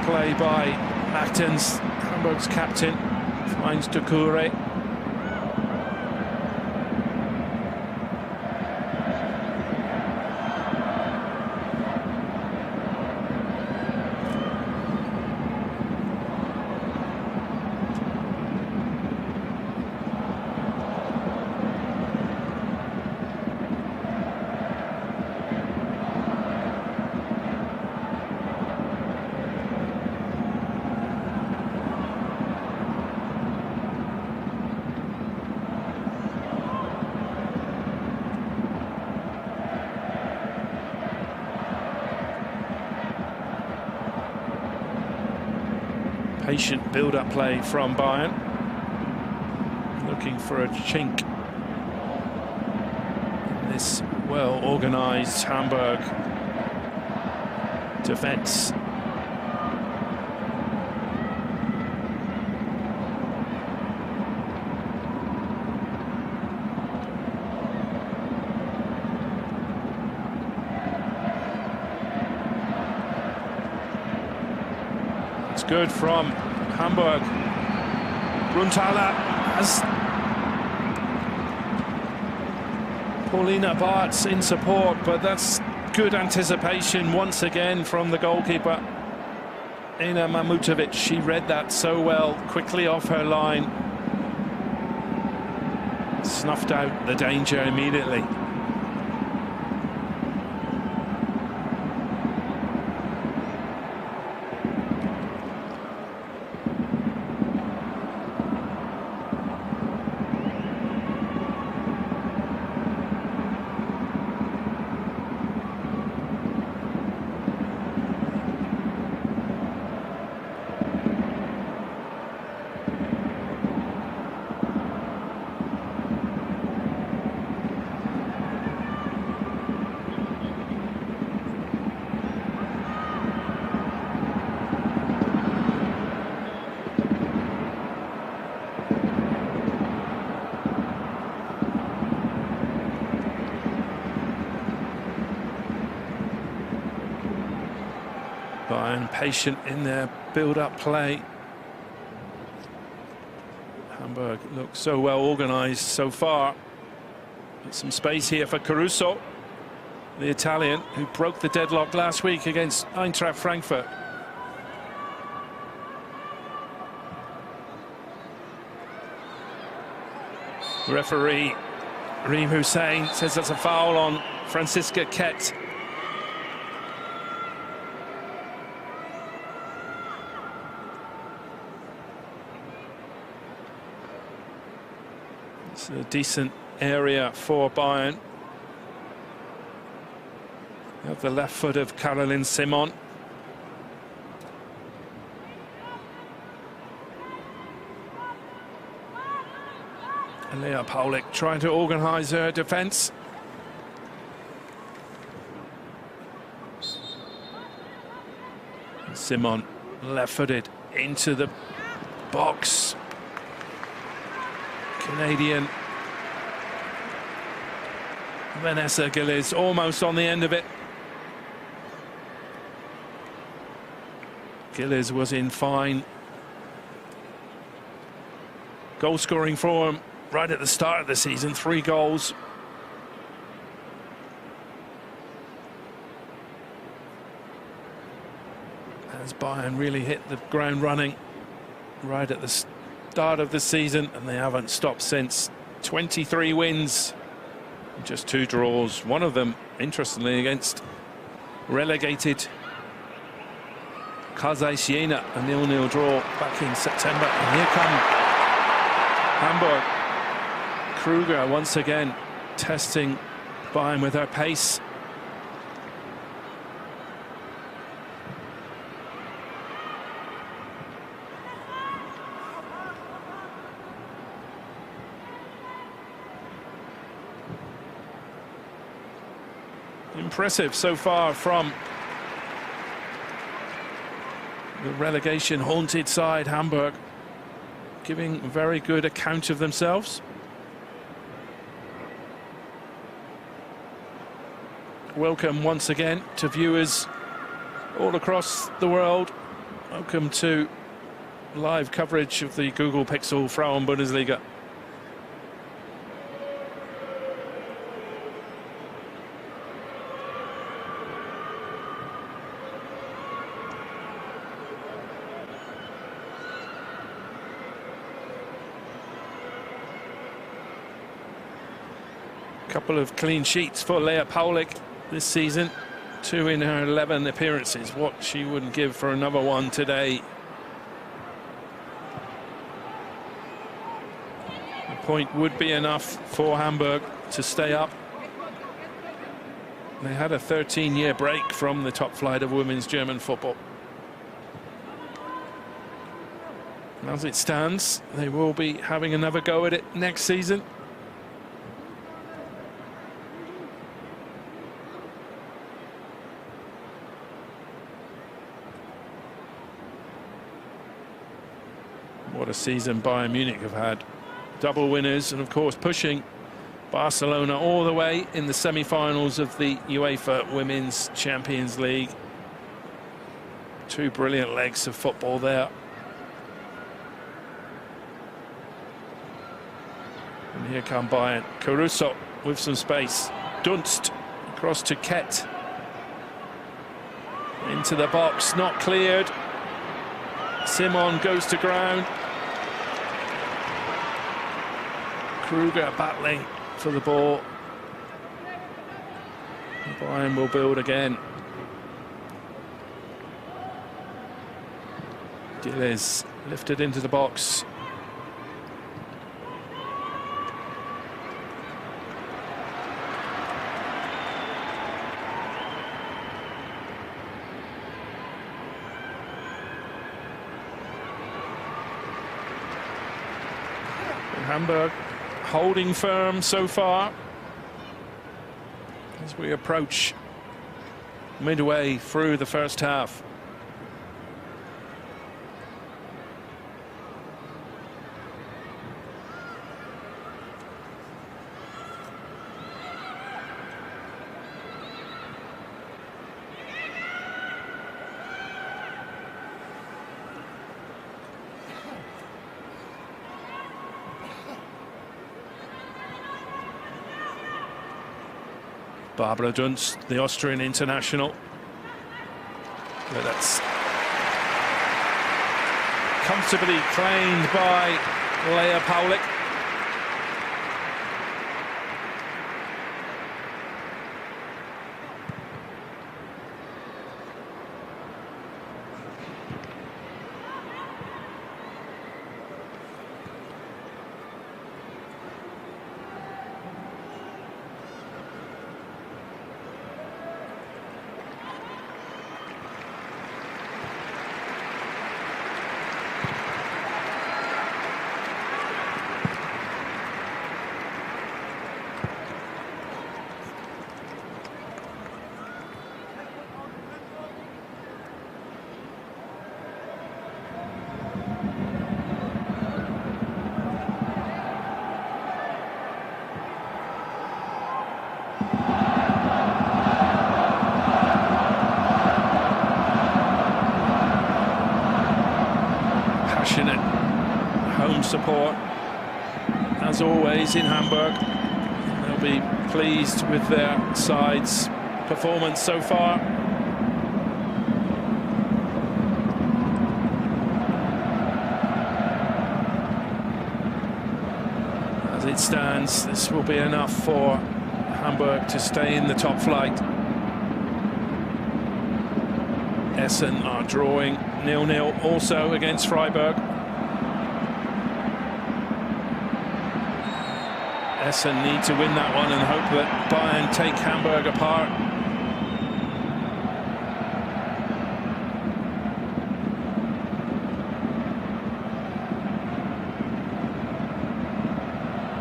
play by Actons, Hamburg's captain, finds Doucouré. Patient build-up play from Bayern, looking for a chink in this well-organised Hamburg defence. It's good from Hamburg. Brunthaler has Paulina Bartz in support, but that's good anticipation once again from the goalkeeper, Ina Mamutovic. She read that so well, quickly off her line, snuffed out the danger immediately. Bayern patient in their build-up play. Hamburg looks so well organised so far. There's some space here for Caruso, the Italian who broke the deadlock last week against Eintracht Frankfurt. Referee Reem Hussein says that's a foul on Franziska Kett. It's a decent area for Bayern. You have the left foot of Caroline Simon. And Lea Paulik trying to organise her defence. Simon left-footed into the box. Canadian Vanessa Gillies almost on the end of it. Gillies was in fine goal-scoring form right at the start of the season, 3 goals. As Bayern really hit the ground running right at the start of the season, and they haven't stopped since. 23 wins, just 2 draws, one of them interestingly against relegated Kaisei Siena, a 0-0 draw back in September. And here come Hamburg. Kruger once again testing Bayern with her pace. Impressive so far from the relegation haunted side, Hamburg, giving a very good account of themselves. Welcome once again to viewers all across the world Welcome to live coverage of the Google Pixel Frauen Bundesliga. Couple of clean sheets for Lea Paulik this season. 2 in her 11 appearances. What she wouldn't give for another one today. A point would be enough for Hamburg to stay up. They had a 13-year break from the top flight of women's German football. As it stands, they will be having another go at it next season. What a season Bayern Munich have had. Double winners, and of course pushing Barcelona all the way in the semi-finals of the UEFA Women's Champions League. 2 brilliant legs of football there. And here come Bayern. Caruso with some space. Dunst across to Kett. Into the box, not cleared. Simon goes to ground. Kruger battling for the ball. Bayern will build again. Gilles lifted into the box. Hamburg holding firm so far as we approach midway through the first half. Barbara Dunst, the Austrian international. But that's comfortably claimed by Lea Paulik. Passionate home support, as always, in Hamburg. They'll be pleased with their side's performance so far. As it stands, this will be enough for Hamburg to stay in the top flight. Essen are drawing 0-0 also against Freiburg. Essen need to win that one and hope that Bayern take Hamburg apart.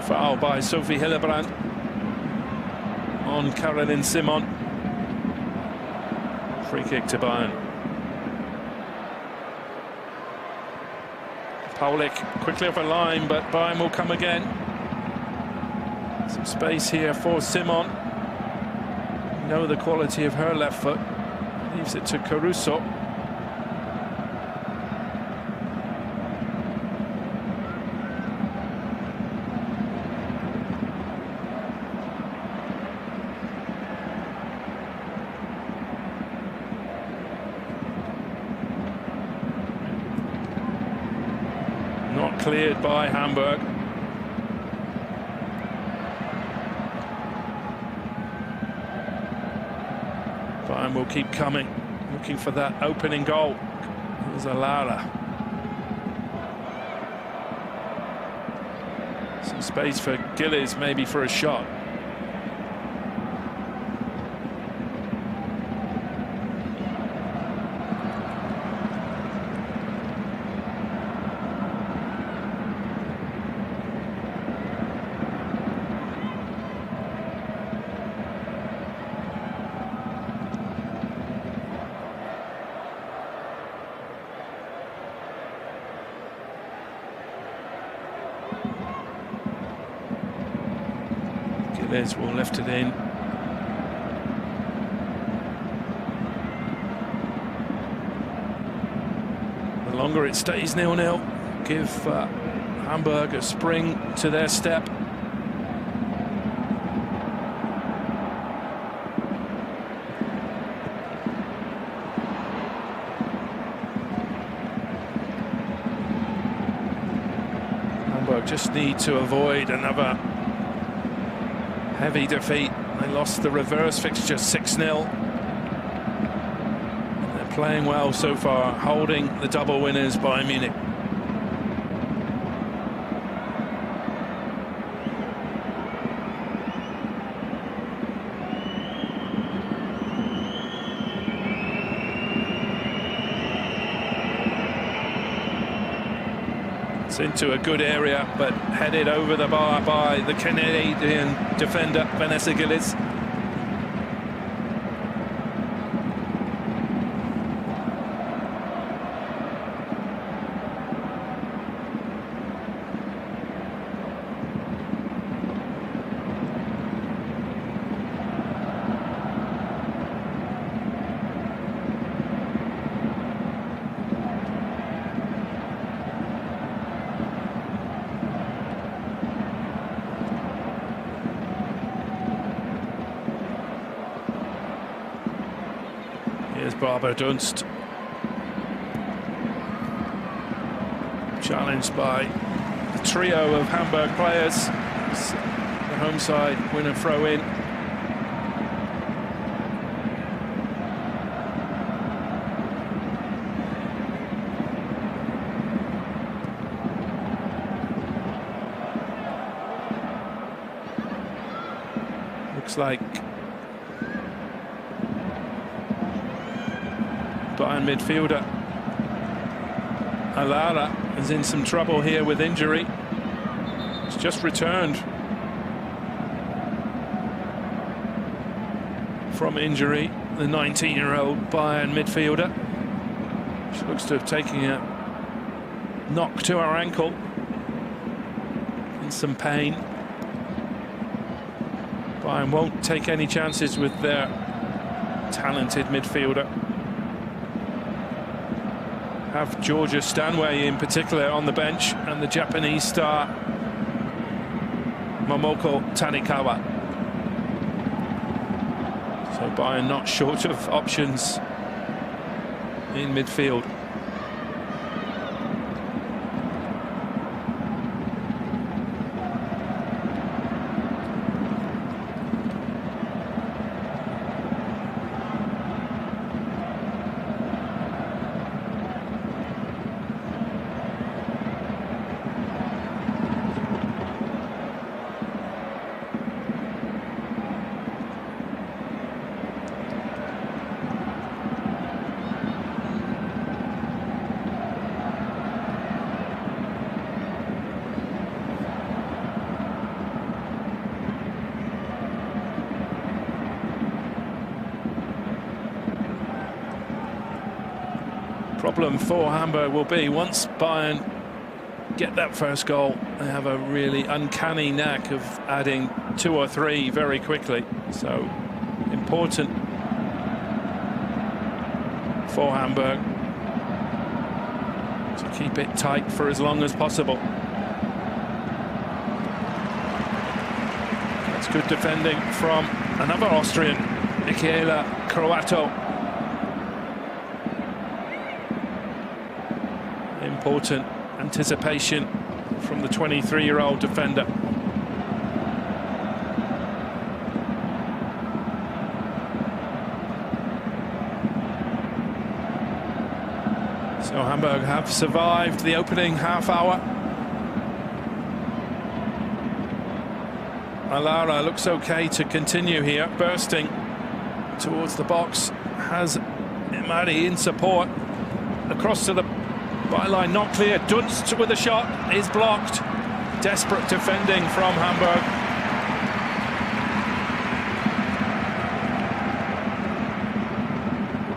Foul by Sophie Hillebrand on Caroline Simon. Free kick to Bayern. Paulik quickly off a line, but Bayern will come again. Some space here for Simon. You know the quality of her left foot. Leaves it to Caruso. not cleared by Hamburg. Bayern will keep coming, looking for that opening goal. Here's Alara. Some space for Gillies, maybe for a shot. Gillies will lift it in. The longer it stays 0-0, give Hamburg a spring to their step. Hamburg just need to avoid another heavy defeat. They lost the reverse fixture 6-0. They're playing well so far, holding the double winners Bayern Munich. It's into a good area, but headed over the bar by the Canadian defender Vanessa Gillies. Here's Barbara Dunst, challenged by the trio of Hamburg players. The home side win and throw in. Looks like Bayern midfielder Alara is in some trouble here with injury. He's just returned from injury, the 19-year-old Bayern midfielder. She looks to have taken a knock to her ankle, in some pain. Bayern won't take any chances with their talented midfielder. Have Georgia Stanway in particular on the bench, and the Japanese star Momoko Tanikawa. So Bayern not short of options in midfield. Problem for Hamburg will be, once Bayern get that first goal, they have a really uncanny knack of adding 2 or 3 very quickly. So important for Hamburg to keep it tight for as long as possible. That's good defending from another Austrian, Michaela Croato. Important anticipation from the 23-year-old defender. So Hamburg have survived the opening half hour. Alara looks okay to continue here, bursting towards the box, has Imari in support, across to the byline, not clear. Dunst with a shot is blocked. Desperate defending from Hamburg.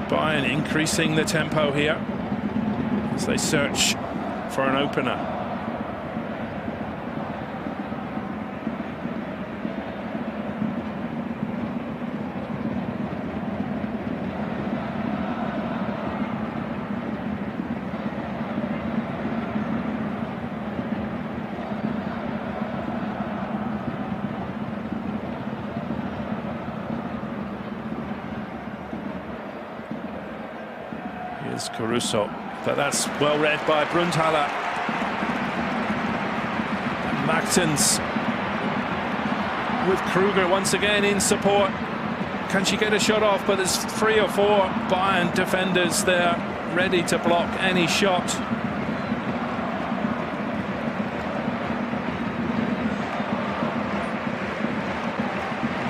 Bayern increasing the tempo here as they search for an opener. Here's Caruso, but that's well read by Brunthaler. Magtens with Kruger once again in support. Can she get a shot off? But there's 3 or 4 Bayern defenders there ready to block any shot.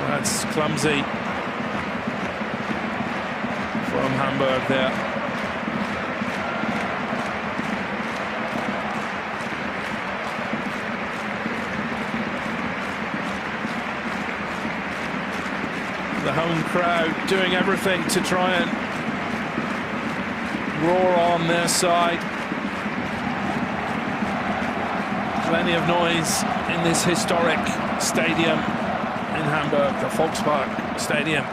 That's clumsy from Hamburg there. The home crowd doing everything to try and roar on their side. Plenty of noise in this historic stadium in Hamburg, the Volkspark Stadium.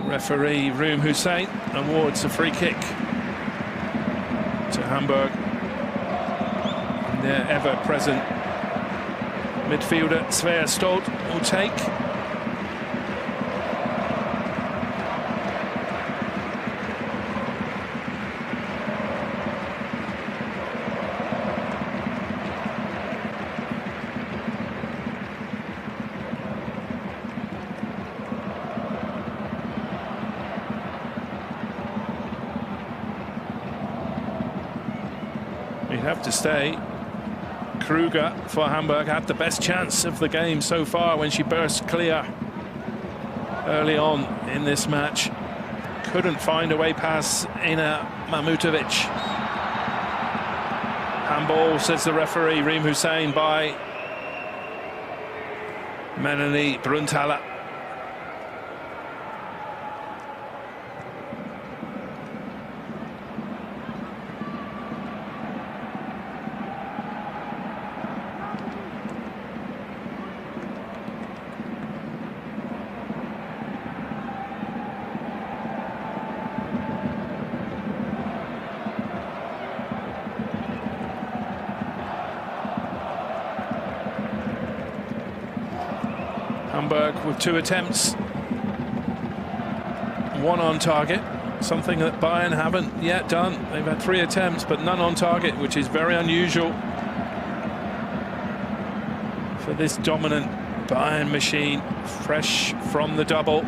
Referee Room Hussein awards a free kick to Hamburg. Their ever-present midfielder Svea Stolt will take. We'd have to stay. Kruger for Hamburg had the best chance of the game so far when she burst clear early on in this match. Couldn't find a way past Ina Mahmutovic. Handball, says the referee, Reem Hussein by Melanie Brunthaler. Hamburg with 2 attempts, 1 on target, something that Bayern haven't yet done. They've had 3 attempts, but none on target, which is very unusual for this dominant Bayern machine, fresh from the double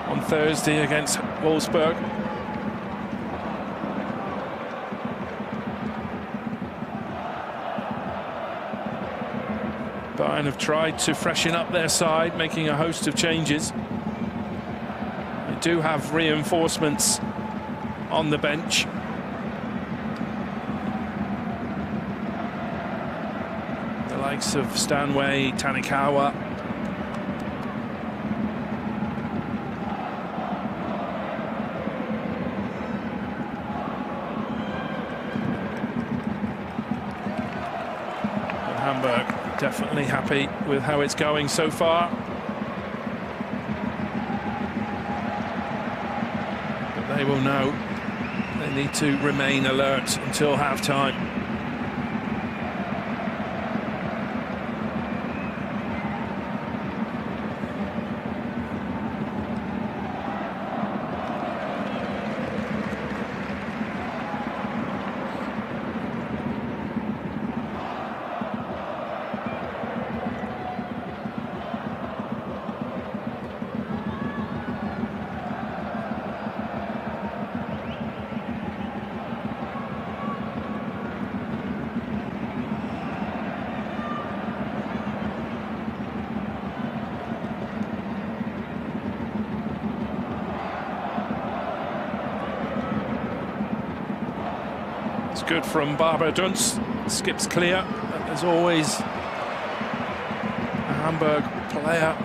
on Thursday against Wolfsburg. Bayern have tried to freshen up their side, making a host of changes. They do have reinforcements on the bench. The likes of Stanway, Tanikawa. But Hamburg definitely happy with how it's going so far. But they will know they need to remain alert until half-time. good from Barbara Dunst. Skips clear. There's always a Hamburg player.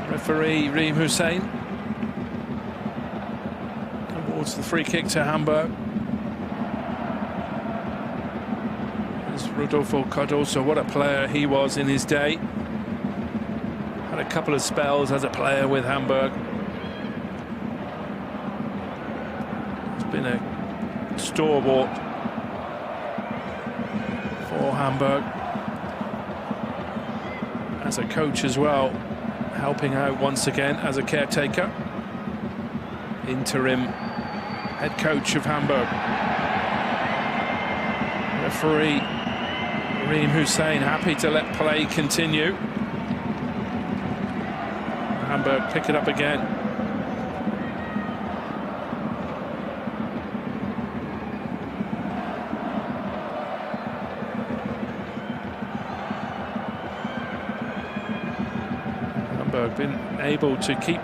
Referee Reem Hussein awards the free kick to Hamburg. There's Rodolfo Cardoso. What a player he was in his day. Had a couple of spells as a player with Hamburg. He's been a stalwart for Hamburg as a coach as well, helping out once again as a caretaker, interim head coach of Hamburg. Referee Reem Hussein happy to let play continue. Hamburg pick it up again. Hamburg been able to keep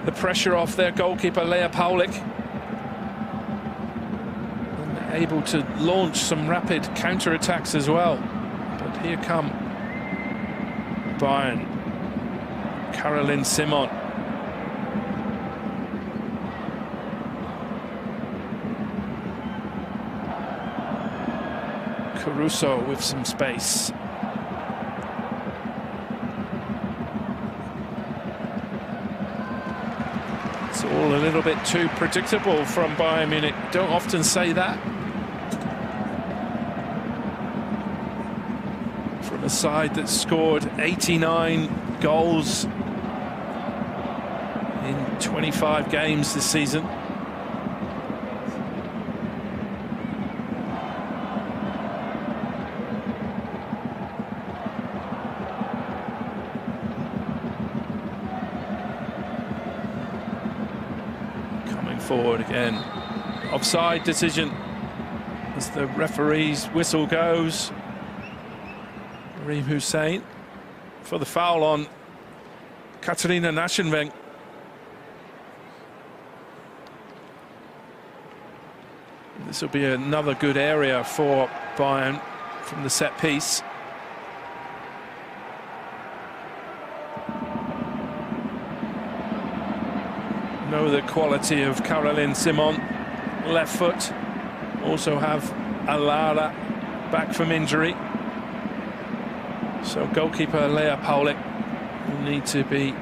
the pressure off their goalkeeper Lea Paulik, and able to launch some rapid counter-attacks as well. But here come Bayern. Caroline Simon. Caruso with some space. It's all a little bit too predictable from Bayern Munich. Don't often say that from a side that scored 89 goals in 25 games this season. Coming forward again. Offside decision as the referee's whistle goes. Reem Hussein for the foul on Katharina Naschenweng. This will be another good area for Bayern from the set piece. Know the quality of Caroline Simon, left foot. Also have Alara back from injury. So goalkeeper Lea Paulik will need to be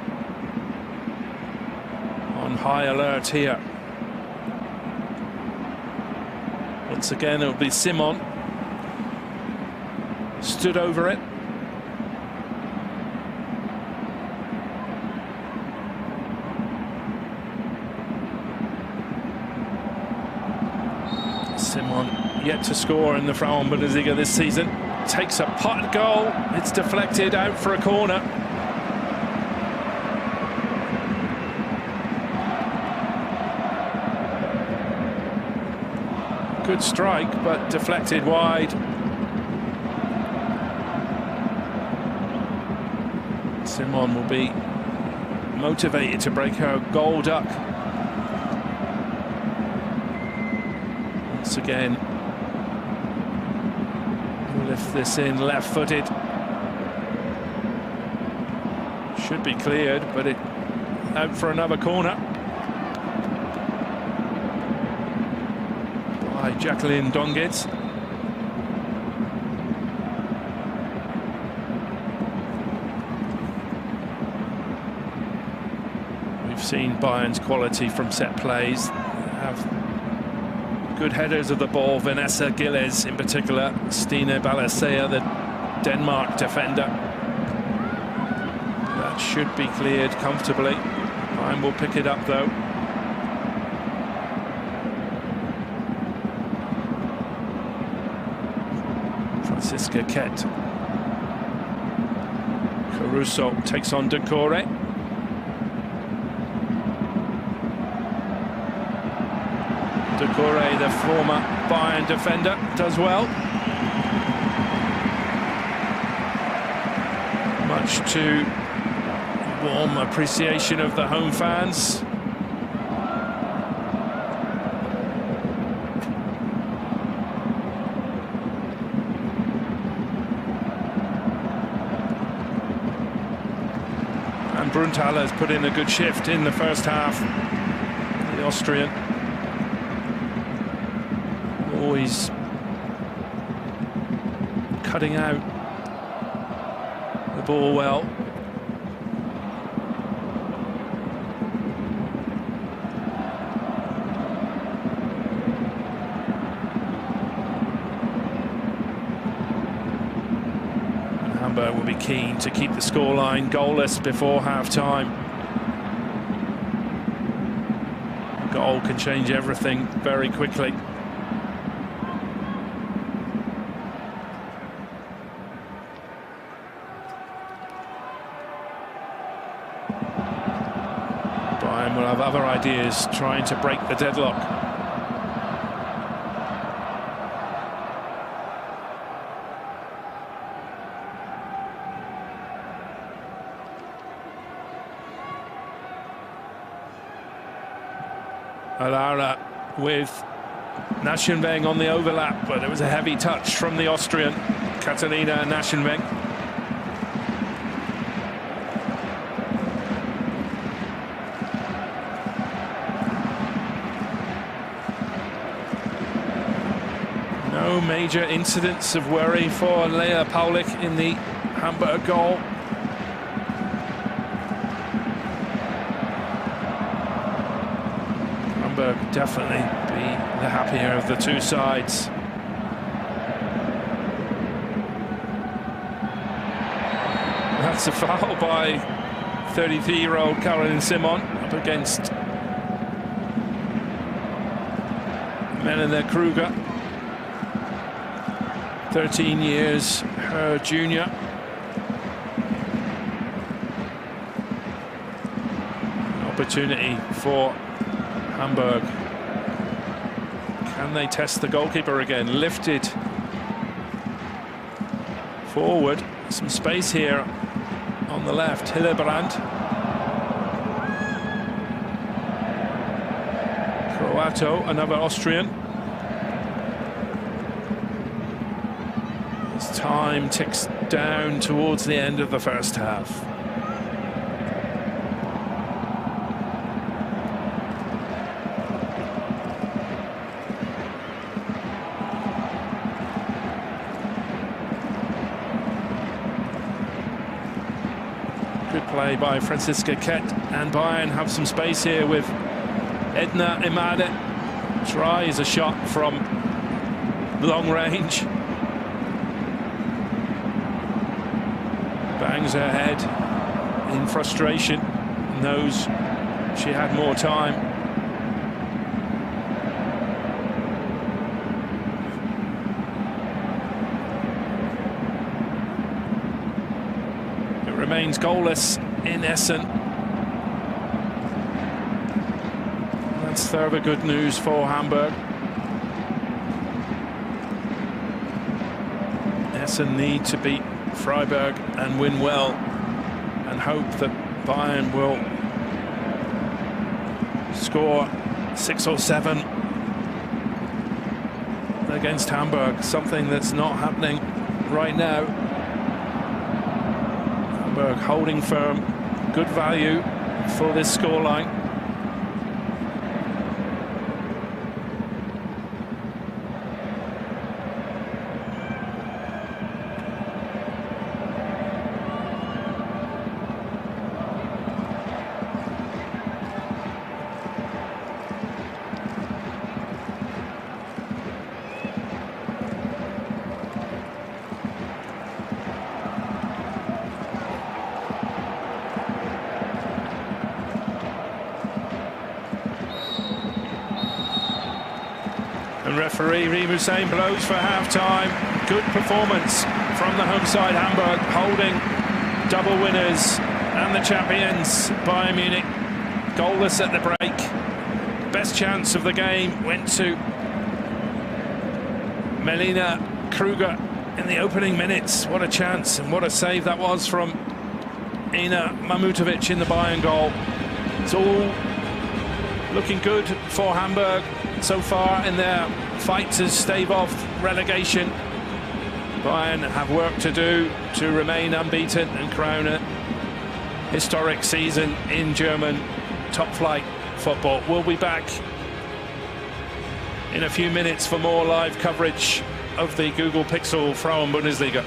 on high alert here. Once again, it'll be Simon. Stood over it. Simon yet to score in the Frauen-Bundesliga this season. Takes a pot goal. It's deflected out for a corner. Good strike, but deflected wide. Simon will be motivated to break her goal duck. Once again, we'll lift this in left-footed. Should be cleared, but it out for another corner. By Jacqueline Dongitz. We've seen Bayern's quality from set plays. They have good headers of the ball. Vanessa Gilles in particular. Stine Balasea, the Denmark defender. That should be cleared comfortably. Bayern will pick it up though. Franziska Kett. Caruso takes on Decore. Decore, the former Bayern defender, does well. Much to warm appreciation of the home fans. Stefan Brunnthaler has put in a good shift in the first half. The Austrian always cutting out the ball well. Hamburg will be keen to keep the scoreline goalless before half-time. A goal can change everything very quickly. Bayern will have other ideas, trying to break the deadlock. Alara with Naschenweng on the overlap, but it was a heavy touch from the Austrian, Katharina Naschenweng. No major incidents of worry for Lea Paulik in the Hamburg goal. Hamburg definitely be the happier of the two sides. That's a foul by 33-year-old Caroline Simon up against Melina Kruger. 13 years her junior. An opportunity for Hamburg. Can they test the goalkeeper again? Lifted forward. Some space here on the left. Hillebrand. Croato, another Austrian. As time ticks down towards the end of the first half. Good play by Franziska Kett, and Bayern have some space here with Edna Imade. Tries a shot from long range. Bangs her head in frustration, knows she had more time. It remains goalless in Essen. That's further good news for Hamburg. Essen need to beat Freiburg and win well, and hope that Bayern will score 6 or 7 against Hamburg, something that's not happening right now. Hamburg holding firm, good value for this scoreline. And referee Reem Hussein blows for half-time. Good performance from the home side, Hamburg, holding double winners and the champions, Bayern Munich, goalless at the break. Best chance of the game went to Melina Kruger in the opening minutes. What a chance, and what a save that was from Ina Mamutovic in the Bayern goal. It's all looking good for Hamburg so far in their fight to stave off relegation. Bayern have work to do to remain unbeaten and crown historic season in German top flight football. We'll be back in a few minutes for more live coverage of the Google Pixel Frauen Bundesliga.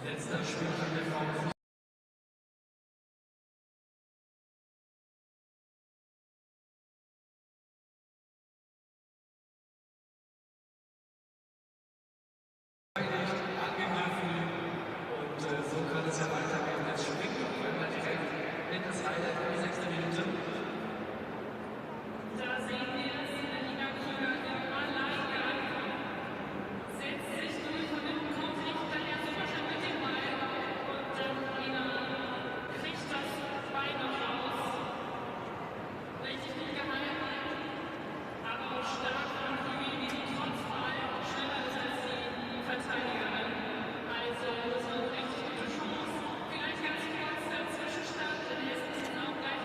Letzter Spieltag der Frauen. Angegriffen und so kann es ja weitergehen. Jetzt springt doch einmal direkt in das Highlight in die 6. Minute. Da sehen wir es, der Liga-Krieger im Alleingang setzt sich durch und kommt nicht daher super schön mit dem Ball und kriegt das Bein noch raus. Richtig gut gehalten, aber auch stark von Kühl, wie die trotz Ball schneller ist als die Verteidigerin. Also das war eine richtig gute Chance. Vielleicht ganz kurz der Zwischenstand in Essen sind auch gleich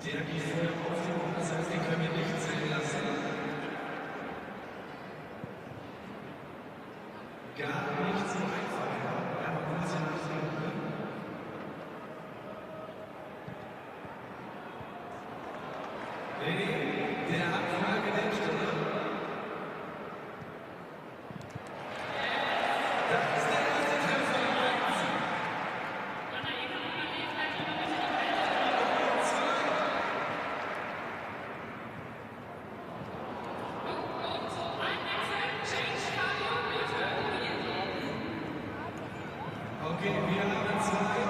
Der geht vorher auf, das heißt, den können wir nicht zählen lassen. Gar nicht so einfach, aber man muss ja nachdenken können. Nee, der hat vorher gedämpft, oder? Das ist der erste Treffer. Okay, wir haben zwei.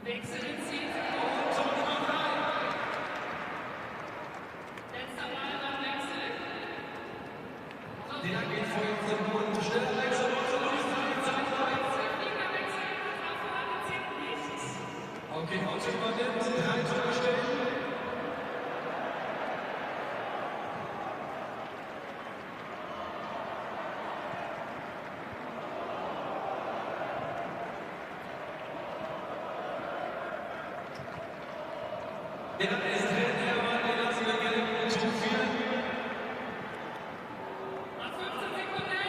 Wechsel in 10 Sekunden. Letzter Ball beim Wechsel. Der geht vor dem Boden. Schneller Wechsel. Okay, Automatent, 3 Tore stellen. Der ist drin, der Mann, den lassen wir gerne mit Tor 4. Nach 15 Sekunden.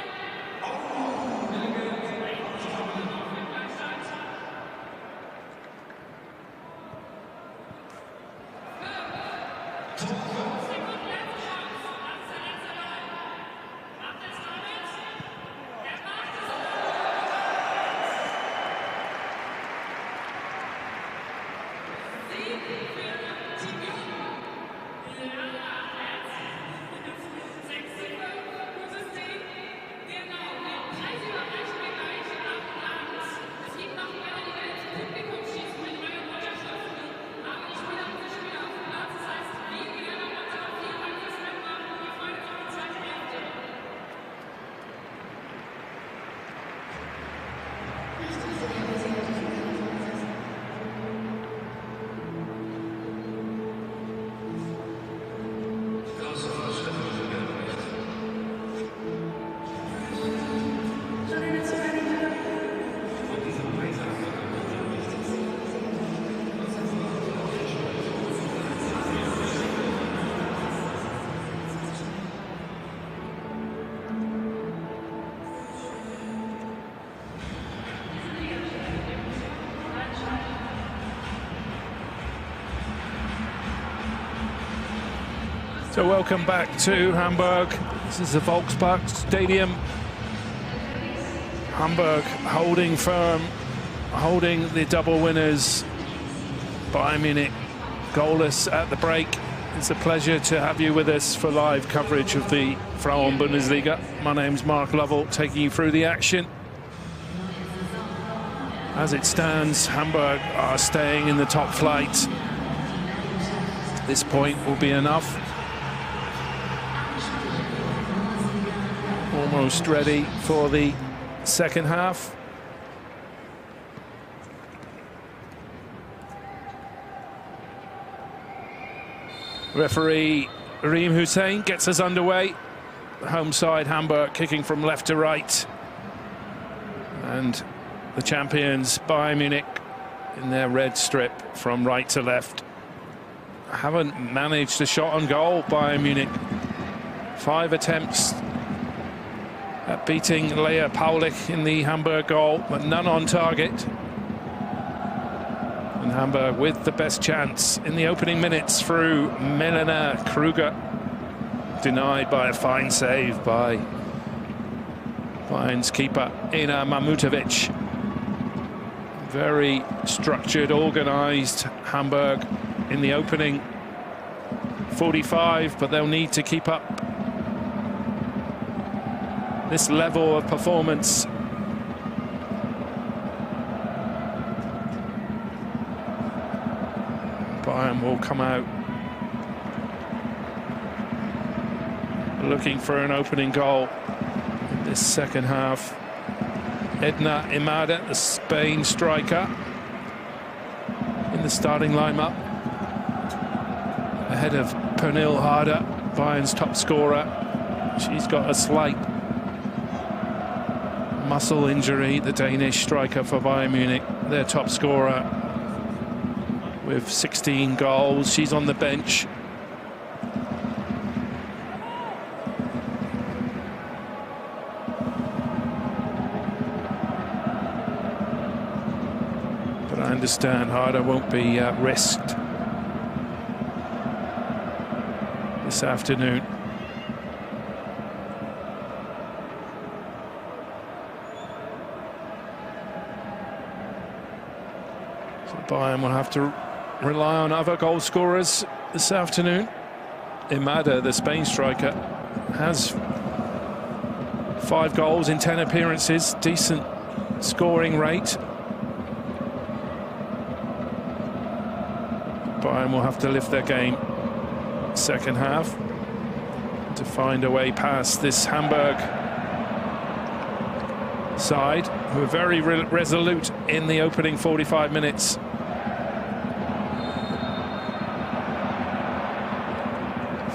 So welcome back to Hamburg. This is the Volkspark Stadium. Hamburg holding firm, holding the double winners. Bayern Munich goalless at the break. It's a pleasure to have you with us for live coverage of the Frauen Bundesliga. My name's Mark Lovell, taking you through the action. As it stands, Hamburg are staying in the top flight. This point will be enough. Almost ready for the second half. Referee Reem Hussein gets us underway. Home side Hamburg kicking from left to right. And the champions Bayern Munich in their red strip from right to left. Haven't managed a shot on goal, Bayern Munich. 5 attempts at beating Lea Paulich in the Hamburg goal, but none on target. And Hamburg with the best chance in the opening minutes through Melina Kruger. Denied by a fine save by Bayern's keeper, Ena Mamutovic. Very structured, organised Hamburg in the opening 45, but they'll need to keep up this level of performance. Bayern will come out looking for an opening goal in this second half. Edna Imada, the Spain striker, in the starting lineup, ahead of Pernille Harder, Bayern's top scorer. She's got a slight muscle injury, the Danish striker for Bayern Munich, their top scorer with 16 goals. She's on the bench. But I understand Harder won't be risked this afternoon. Bayern will have to rely on other goal scorers this afternoon. Imada, the Spain striker, has 5 goals in 10 appearances, decent scoring rate. Bayern will have to lift their game second half to find a way past this Hamburg side, who are very resolute in the opening 45 minutes.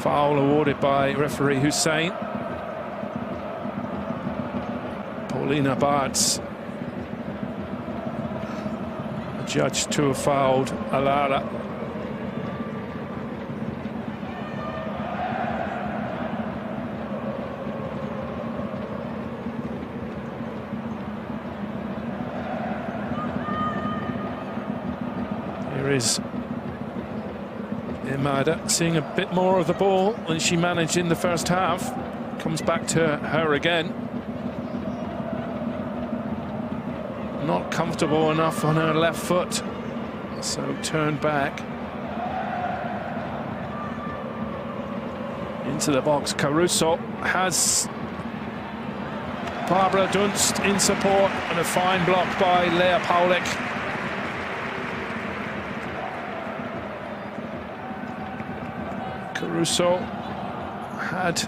Foul awarded by referee Hussein. Paulina Bartz adjudged to have fouled Alara. Here is Imada seeing a bit more of the ball than she managed in the first half. Comes back to her again. Not comfortable enough on her left foot, so turned back. Into the box, Caruso has Barbara Dunst in support, and a fine block by Lea Paulik. Caruso had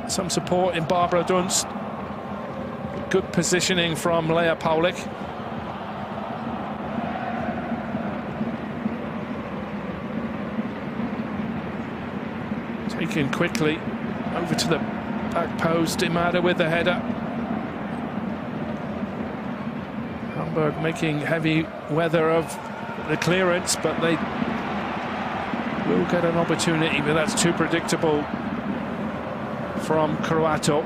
some support in Barbara Dunst. Good positioning from Lea Paulik. Taken quickly over to the back post. Imada with the header. Hamburg making heavy weather of the clearance, but they will get an opportunity, but that's too predictable from Croato.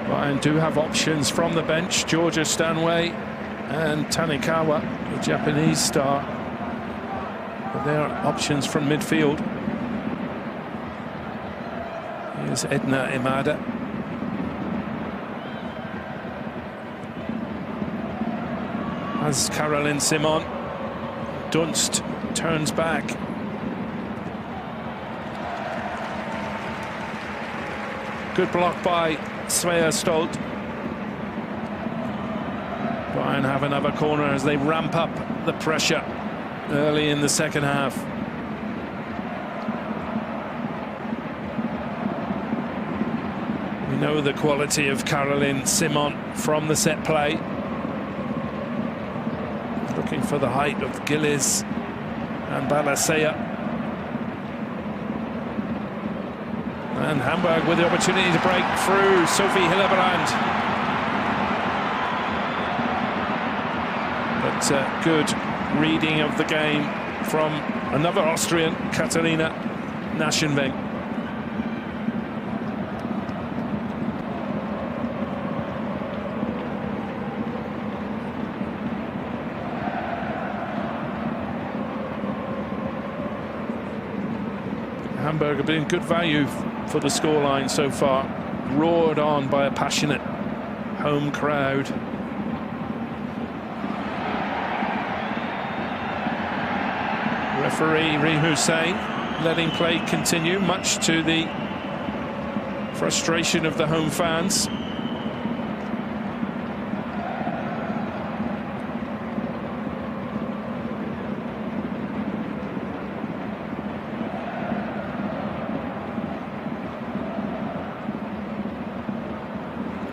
Bayern do have options from the bench. Georgia Stanway and Tanikawa, the Japanese star. But there are options from midfield. Here's Edna Imada. As Caroline Simon. Dunst turns back. Good block by Svea Stolt. Bayern have another corner as they ramp up the pressure early in the second half. We know the quality of Caroline Simon from the set play. Looking for the height of Gillies and Balasea. And Hamburg with the opportunity to break through. Sophie Hillebrand. But good reading of the game from another Austrian, Katharina Naschenweng. Hamburg have been good value for the scoreline so far, roared on by a passionate home crowd. Referee Ri Hussein letting play continue, much to the frustration of the home fans.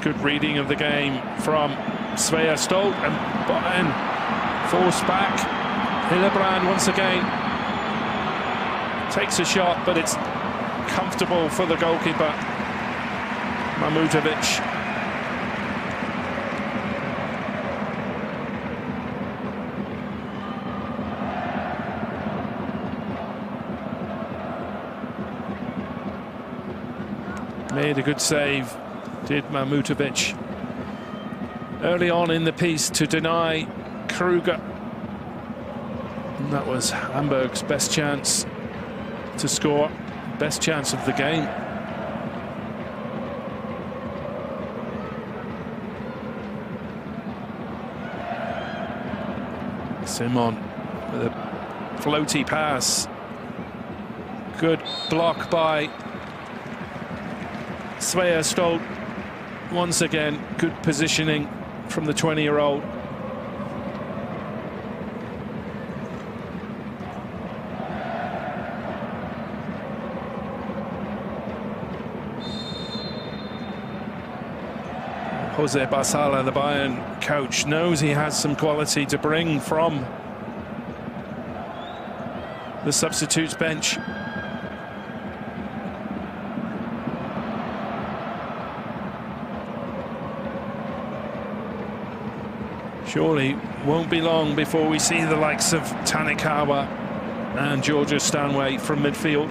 Good reading of the game from Svea Stolt, and Bayern forced back. Hillebrand once again takes a shot, but it's comfortable for the goalkeeper, Mamutovic. Made a good save, did Mamutovic early on in the piece to deny Kruger And that was Hamburg's best chance to score, best chance of the game. Simon with a floaty pass. Good block by Sveastolt. Once again, good positioning from the 20-year-old. Jose Basala, the Bayern coach, knows he has some quality to bring from the substitutes bench. Surely won't be long before we see the likes of Tanikawa and Georgia Stanway from midfield.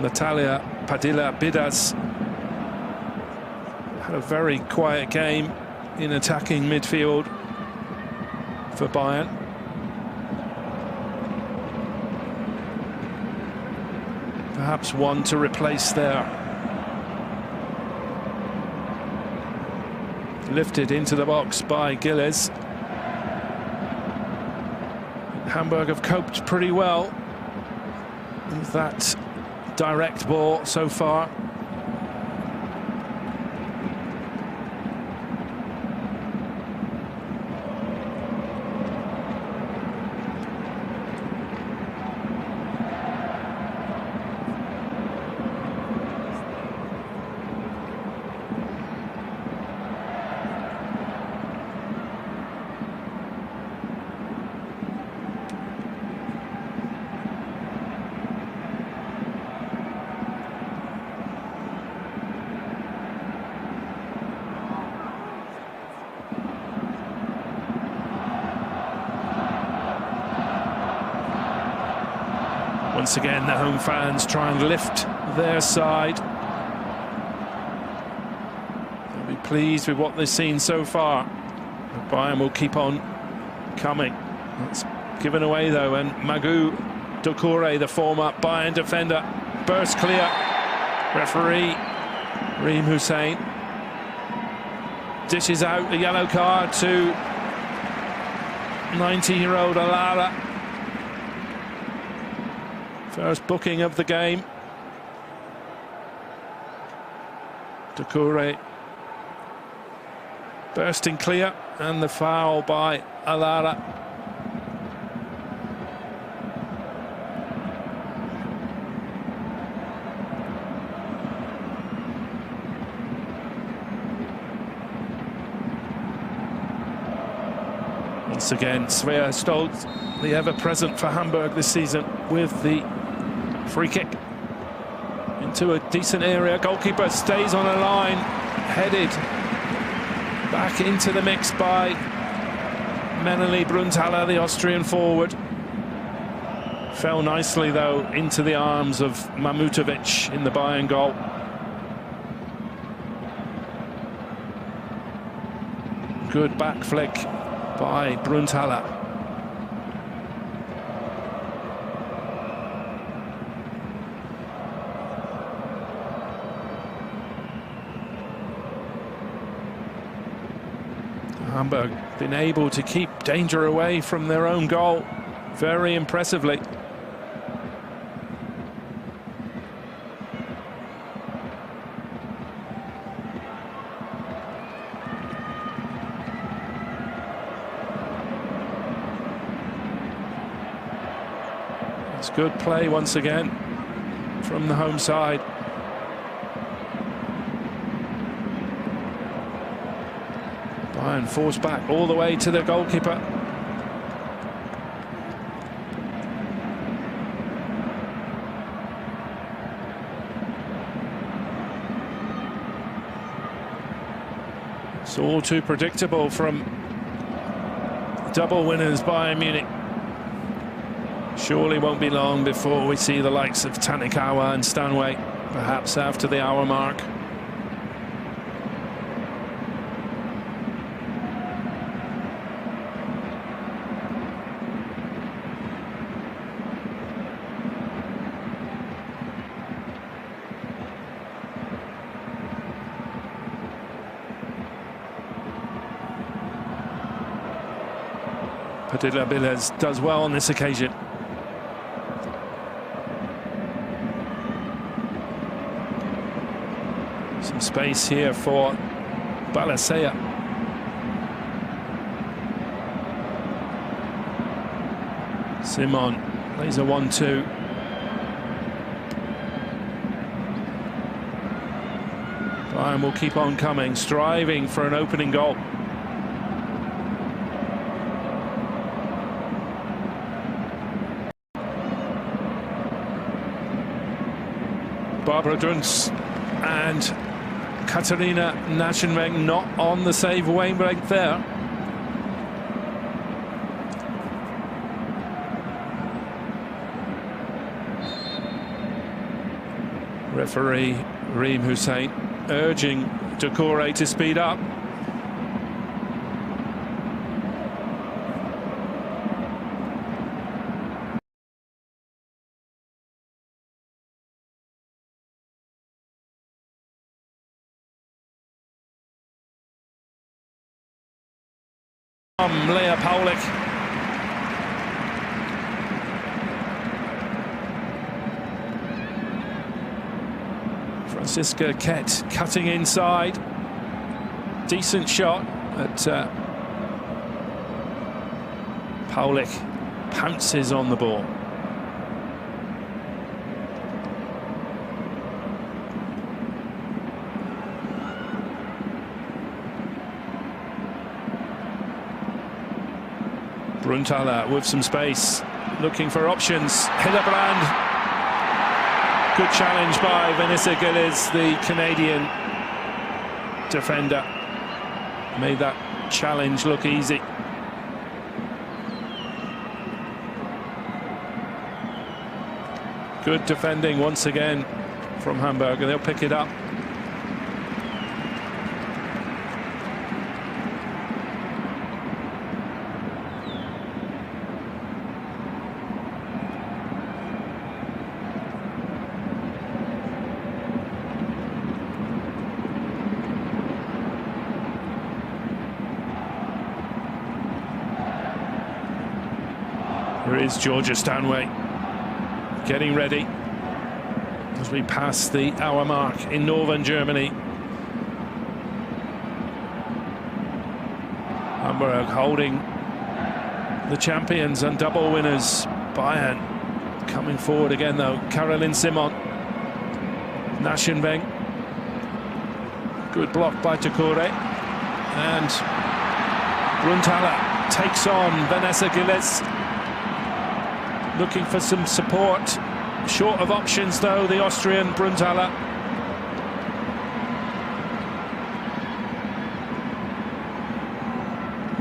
Natalia Padilla-Bidas had a very quiet game in attacking midfield for Bayern. Perhaps one to replace there. Lifted into the box by Gilles. Hamburg have coped pretty well with that direct ball so far. Once again, the home fans try and lift their side. They'll be pleased with what they've seen so far. Bayern will keep on coming. That's given away though, and Magu Doucouré, the former Bayern defender, burst clear. Referee Reem Hussein dishes out a yellow card to 19-year-old Alara. First booking of the game. Doucouré bursting clear, and the foul by Alara. Once again, Sveastolt, the ever-present for Hamburg this season, with the free kick into a decent area. Goalkeeper stays on a line, headed back into the mix by Meneli Brunthaler, the Austrian forward. Fell nicely though into the arms of Mamutovic in the Bayern goal. Good back flick by Brunthaler. Hamburg been able to keep danger away from their own goal very impressively. It's good play once again from the home side. Bayern forced back all the way to the goalkeeper. It's all too predictable from double winners Bayern Munich. Surely won't be long before we see the likes of Tanikawa and Stanway, perhaps after the hour mark. Padilla Billes does well on this occasion. Some space here for Balasea. Simon plays a 1-2. Bayern will keep on coming, striving for an opening goal. Barbara Dunst and Katharina Naschenweng not on the save wavelength there. Referee Reem Hussein urging Doucouré to speed up. Lea Paulik. Franziska Kett cutting inside. Decent shot, but Paulik pounces on the ball. Bruntaler with some space, looking for options. Hildebrand. Good challenge by Vanessa Gilles, the Canadian defender. Made that challenge look easy. Good defending once again from Hamburg, and they'll pick it up. Here is Georgia Stanway getting ready as we pass the hour mark in northern Germany. Hamburg holding the champions and double winners. Bayern coming forward again though. Caroline Simon. Naschenweng. Good block by Doucouré. And Bruntaler takes on Vanessa Gilles. Looking for some support. Short of options though, the Austrian Bruntaler.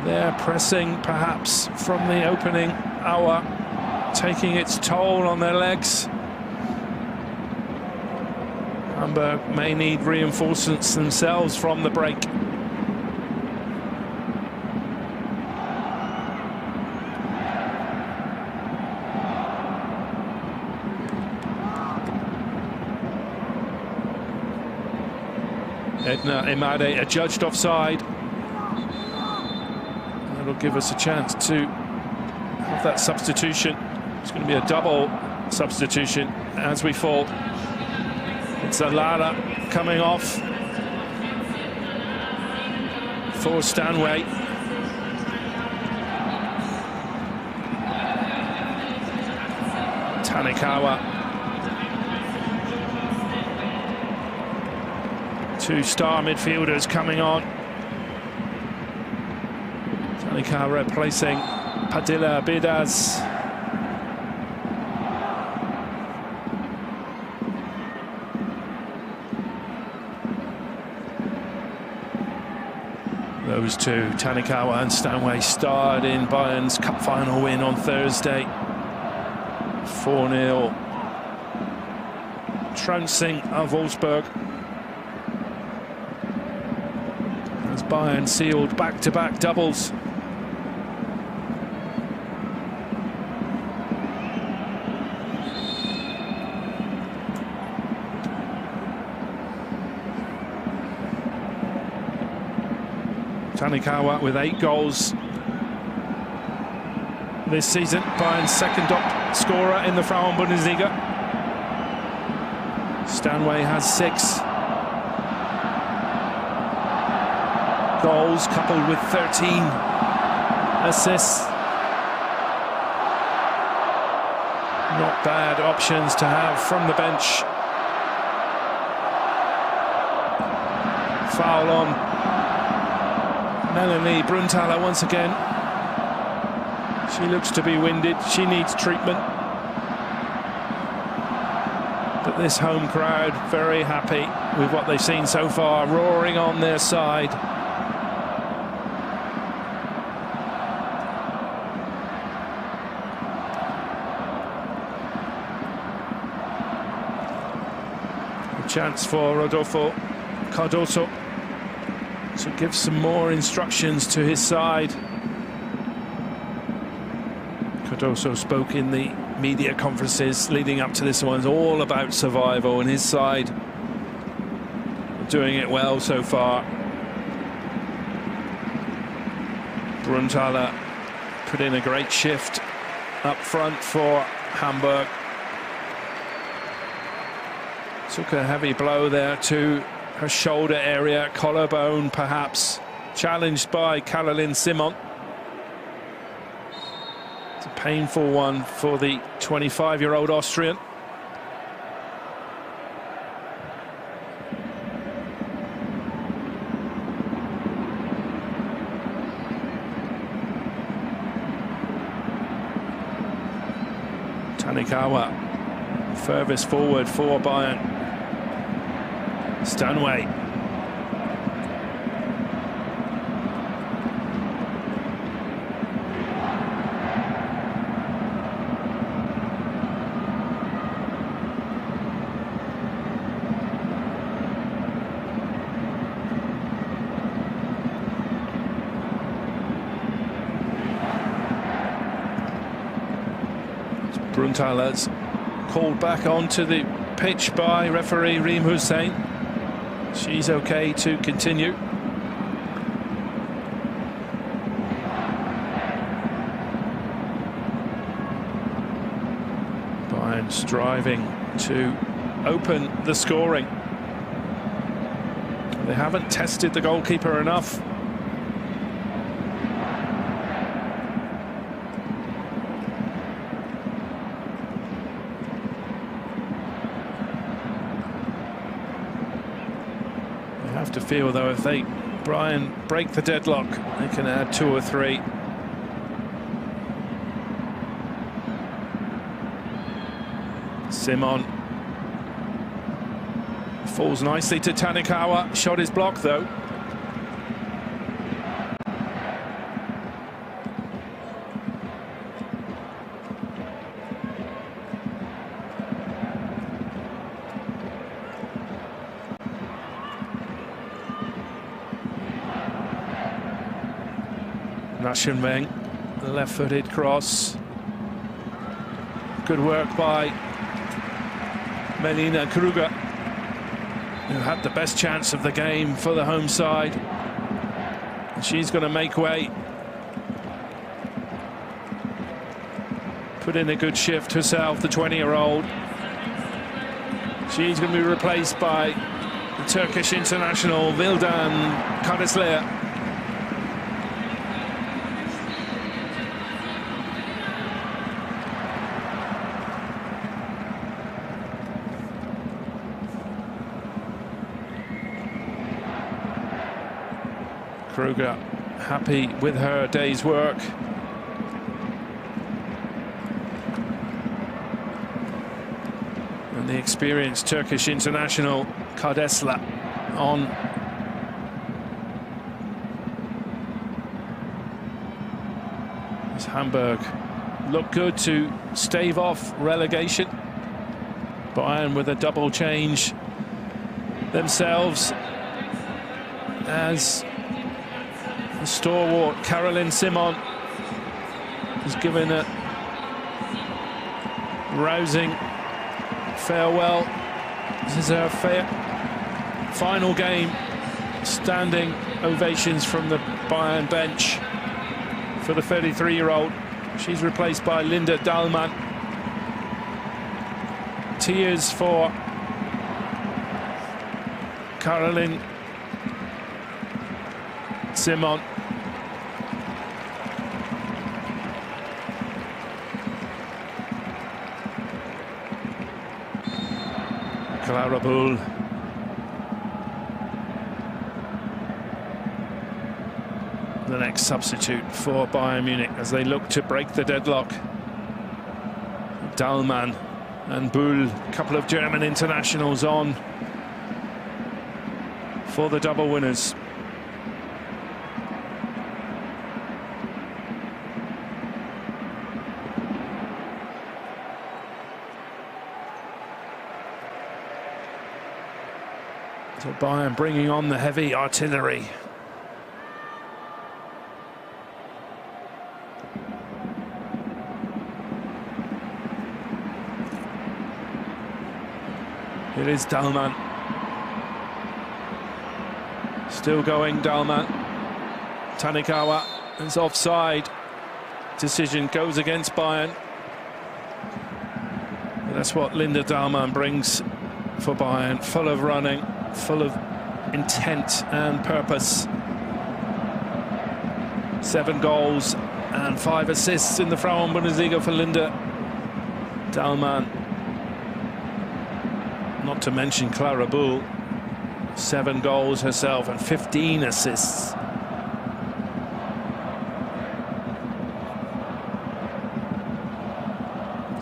They're pressing perhaps from the opening hour, taking its toll on their legs. Hamburg may need reinforcements themselves from the break. Edna Imade adjudged offside. That'll give us a chance to have that substitution. It's going to be a double substitution as we fall. It's Alara coming off for Stanway. Tanikawa. Two star midfielders coming on. Tanikawa replacing Padilla Billes. Those two, Tanikawa and Stanway, starred in Bayern's cup final win on Thursday. 4-0. trouncing of Wolfsburg. As Bayern sealed back-to-back doubles. Tanikawa with 8 goals. this season. Bayern's second top scorer in the Frauen-Bundesliga. Stanway has 6 goals, coupled with 13 assists. Not bad options to have from the bench. Foul on Melanie Brunnthaler once again. She looks to be winded. She needs treatment. But this home crowd very happy with what they've seen so far, roaring on their side. A chance for Rodolfo Cardoso to give some more instructions to his side. Cardoso spoke in the media conferences leading up to this one, all about survival, and his side doing it well so far. Brunnthaler put in a great shift up front for Hamburg. Took a heavy blow there to her shoulder area, collarbone perhaps, challenged by Caroline Simon. It's a painful one for the 25-year-old Austrian. Tanikawa, furthest forward for Bayern. Stanway. Brunnthaler's called back onto the pitch by referee Reem Hussein. She's okay to continue. Bayern striving to open the scoring. They haven't tested the goalkeeper enough. To feel though, if Bayern break the deadlock, they can add 2 or 3. Simon falls nicely to Tanikawa. Shot is blocked though. Naschenweng, left-footed cross. Good work by Melina Kruger, who had the best chance of the game for the home side. And she's going to make way. Put in a good shift herself, the 20-year-old. She's going to be replaced by the Turkish international Vildan Kardesler. Kruger happy with her day's work. And the experienced Turkish international Kardesler on. As Hamburg look good to stave off relegation. Bayern with a double change themselves, as the stalwart Caroline Simon has given a rousing farewell. This is her final game. Standing ovations from the Bayern bench for the 33-year-old. She's replaced by Linda Dahlmann. Tears for Caroline Simon. Clara Bull. The next substitute for Bayern Munich as they look to break the deadlock. Dahlmann and Bull, a couple of German internationals on for the double winners. So Bayern bringing on the heavy artillery. It is Dahlmann. Still going, Dahlmann. Tanikawa is offside. Decision goes against Bayern. And that's what Linda Dahlmann brings for Bayern. Full of running, full of intent and purpose. 7 goals and 5 assists in the Frauen-Bundesliga for Linda Dahlmann. Not to mention Clara Bull, 7 goals herself and 15 assists.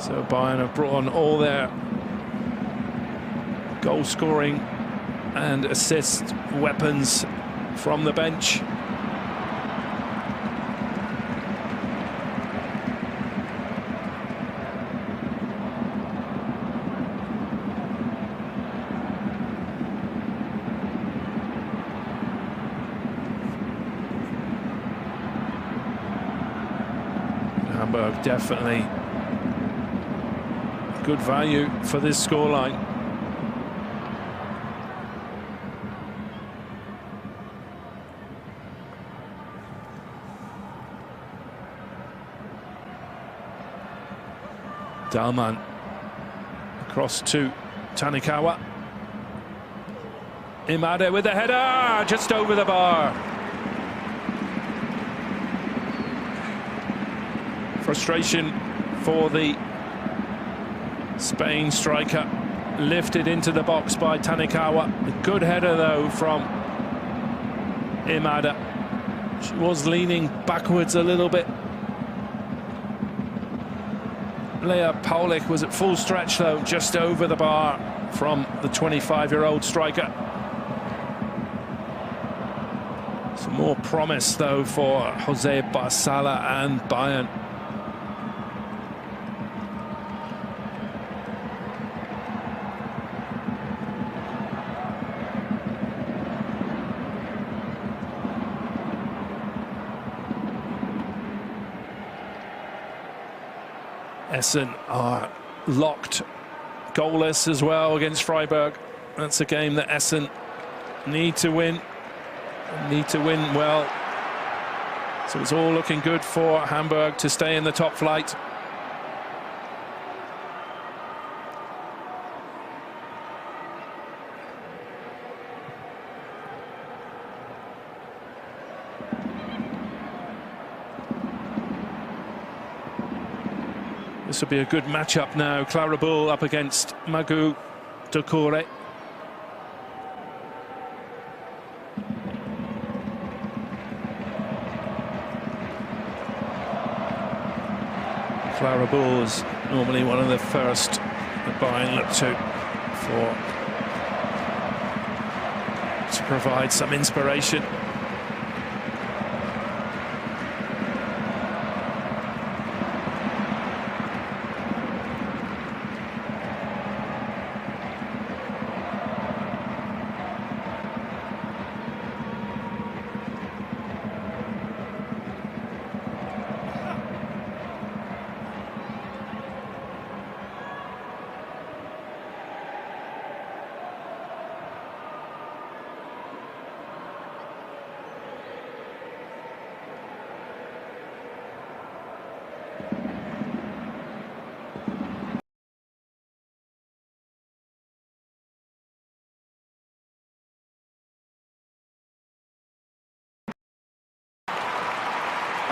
So Bayern have brought on all their goal scoring and assist weapons from the bench. Hamburg definitely good value for this scoreline. Dahlmann across to Tanikawa. Imade with the header, just over the bar. Frustration for the Spain striker, lifted into the box by Tanikawa. A good header though from Imade. She was leaning backwards a little bit. Lea Paulik was at full stretch though, just over the bar from the 25-year-old striker. Some more promise though for Jose Barsala and Bayern. Essen are locked goalless as well against Freiburg. That's a game that Essen need to win. Need to win well. So it's all looking good for Hamburg to stay in the top flight. This will be a good matchup now. Clara Bull up against Magu Doucouré. Clara Bull is normally one of the first that Bayern look to provide some inspiration.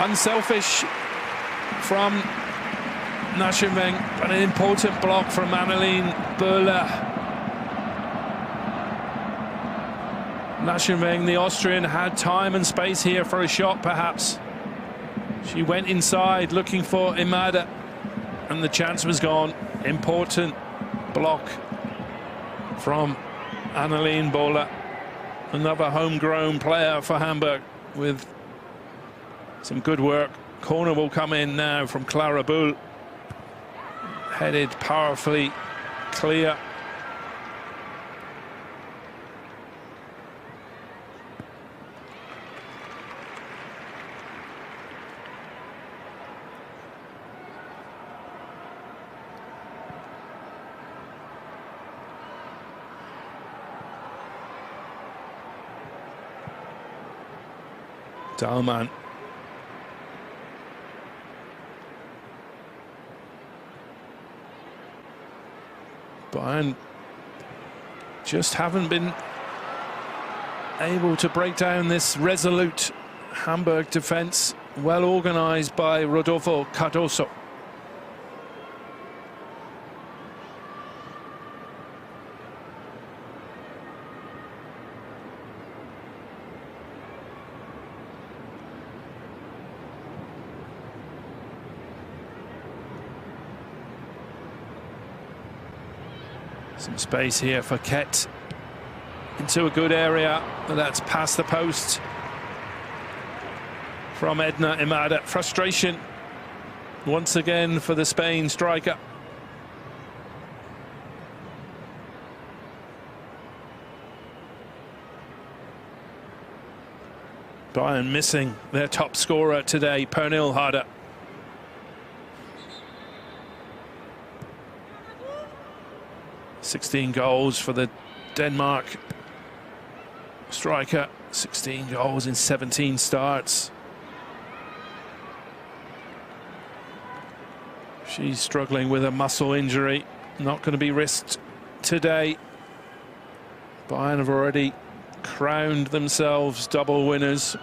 unselfish from Naschenweng, but an important block from Annalene Böhler. Naschenweng, the Austrian, had time and space here for a shot, perhaps. She went inside looking for Imada, and the chance was gone. Important block from Annalene Böhler, another homegrown player for Hamburg with some good work. Corner will come in now from Clara Bull. Headed powerfully clear. Dahlmann. Bayern just haven't been able to break down this resolute Hamburg defence, well organised by Rodolfo Cardoso. Some space here for Kett into a good area, but that's past the post from Edna Imada. Frustration once again for the Spain striker. Bayern missing their top scorer today, Pernille Harder. $16 goals for the Denmark striker, 16 goals in 17 starts. She's struggling with a muscle injury, not going to be risked today. Bayern have already crowned themselves double winners.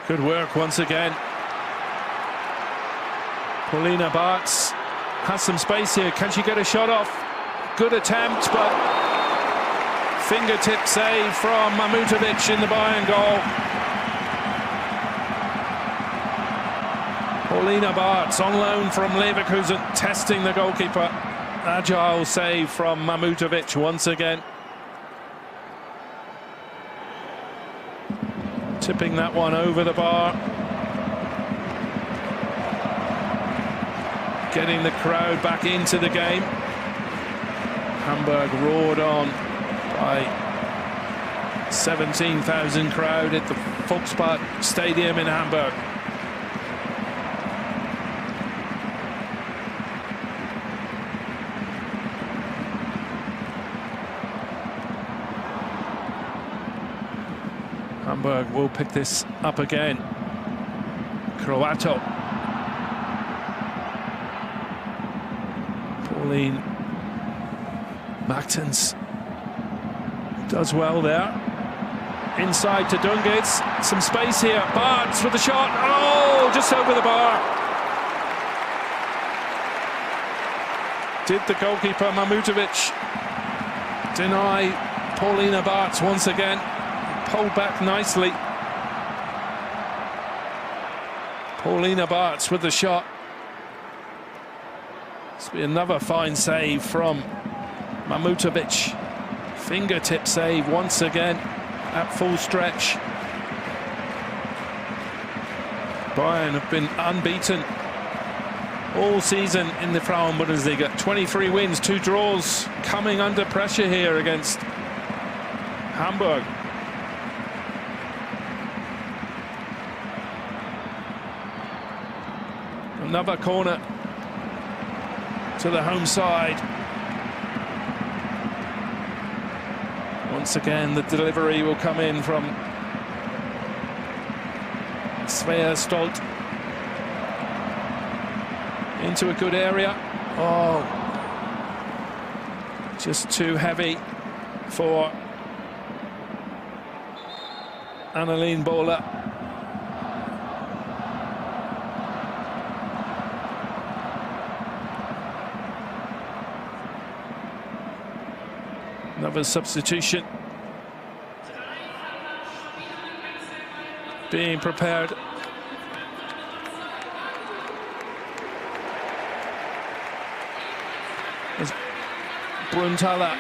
Good work once again. Paulina Bartz has some space here. Can she get a shot off? Good attempt, but fingertip save from Mamutovic in the Bayern goal. Paulina Bartz on loan from Leverkusen, testing the goalkeeper. Agile save from Mamutovic once again. Tipping that one over the bar. Getting the crowd back into the game. Hamburg roared on by 17,000 crowd at the Volkspark Stadium in Hamburg. Hamburg will pick this up again. Croato. Pauline Machtens does well there. Inside to Dungitz. Some space here. Bartz with the shot. Oh, just over the bar. Did the goalkeeper Mamutovic deny Paulina Bartz once again? Pulled back nicely. Paulina Bartz with the shot. This will be another fine save from Mamutovic. Fingertip save once again at full stretch. Bayern have been unbeaten all season in the Frauen-Bundesliga. 23 wins, 2 draws, coming under pressure here against Hamburg. Another corner to the home side. Once again, the delivery will come in from Svea Stolt into a good area. Oh, just too heavy for Annalene Bowler. Another substitution being prepared. As Brunthaler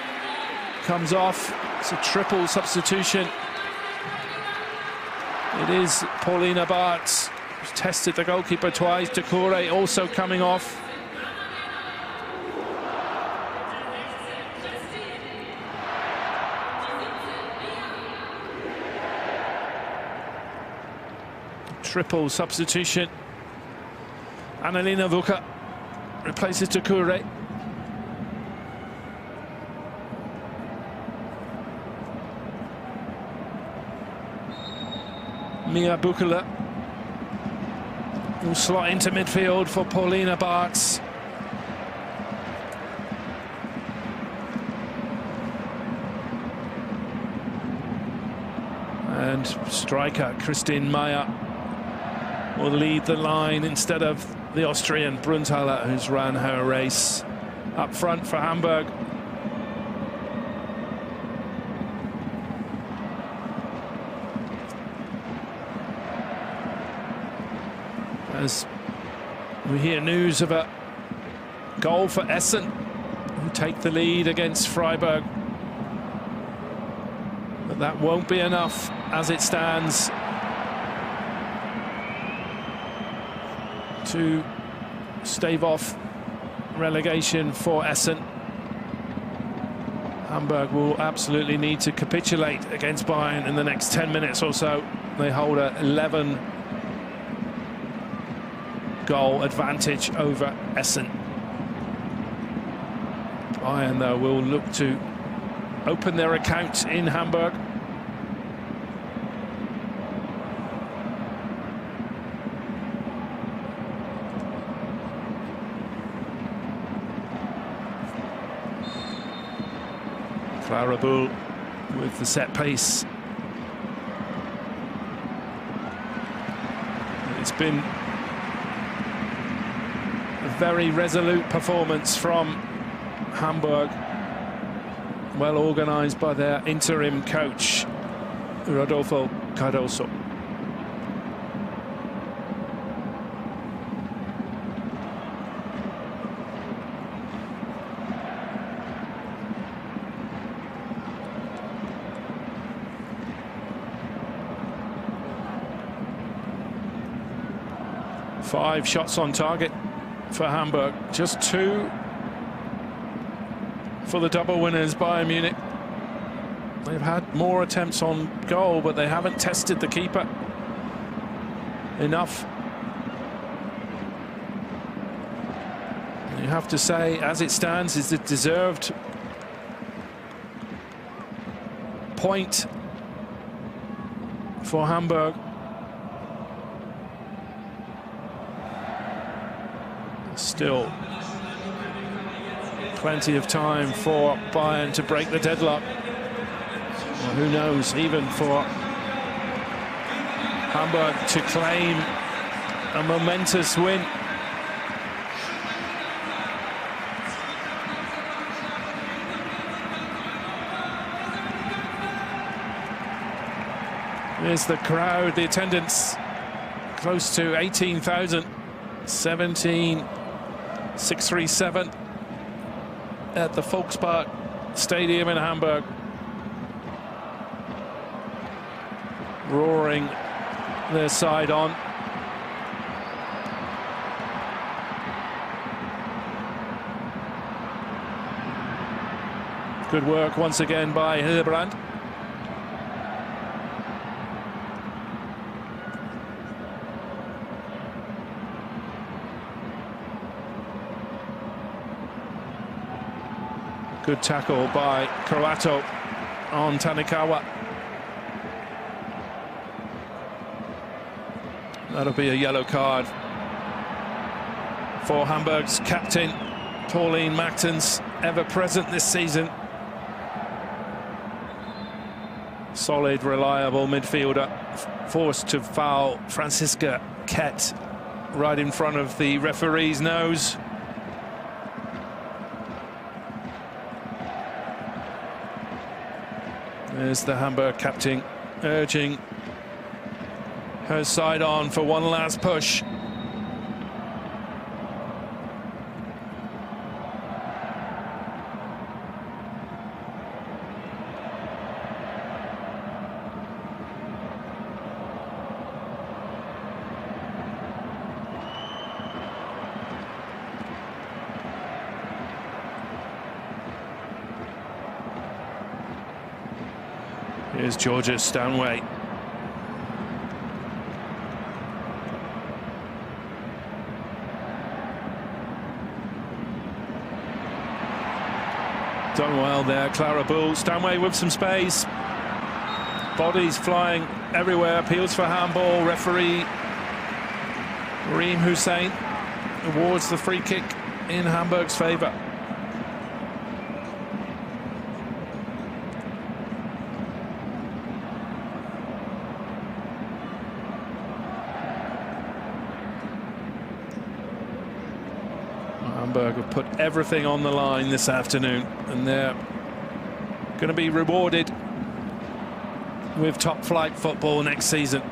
comes off, it's a triple substitution. It is Paulina Bartz, who's tested the goalkeeper twice. Doucouré also coming off. Triple substitution. Annalena Vuka replaces Doucouré. Mia Bukala will slot into midfield for Paulina Bartz. And striker Christine Meyer will lead the line instead of the Austrian Brunthaler, who's ran her race up front for Hamburg. As we hear news of a goal for Essen, who take the lead against Freiburg. But that won't be enough as it stands to stave off relegation for Essen. Hamburg will absolutely need to capitulate against Bayern in the next 10 minutes or so. They hold a 11-goal advantage over Essen. Bayern, though, will look to open their account in Hamburg. Clara Bull with the set piece. It's been a very resolute performance from Hamburg, well organised by their interim coach, Rodolfo Cardoso. Five shots on target for Hamburg, just 2 for the double winners, Bayern Munich. They've had more attempts on goal, but they haven't tested the keeper enough. You have to say, as it stands, is a deserved point for Hamburg. Still plenty of time for Bayern to break the deadlock. Well, who knows, even for Hamburg to claim a momentous win. There's the crowd, the attendance close to 18,000, 17,637 at the Volkspark Stadium in Hamburg. Roaring their side on. Good work once again by Hildebrand. Good tackle by Croato on Tanikawa. That'll be a yellow card for Hamburg's captain, Pauline Mactens, ever present this season. Solid, reliable midfielder, forced to foul Franziska Kett right in front of the referee's nose. There's the Hamburg captain urging her side on for one last push. Here's Georgia Stanway. Done well there, Clara Bull. Stanway with some space. Bodies flying everywhere. Appeals for handball. Referee Reem Hussein awards the free kick in Hamburg's favour. Hamburg have put everything on the line this afternoon, and they're going to be rewarded with top flight football next season.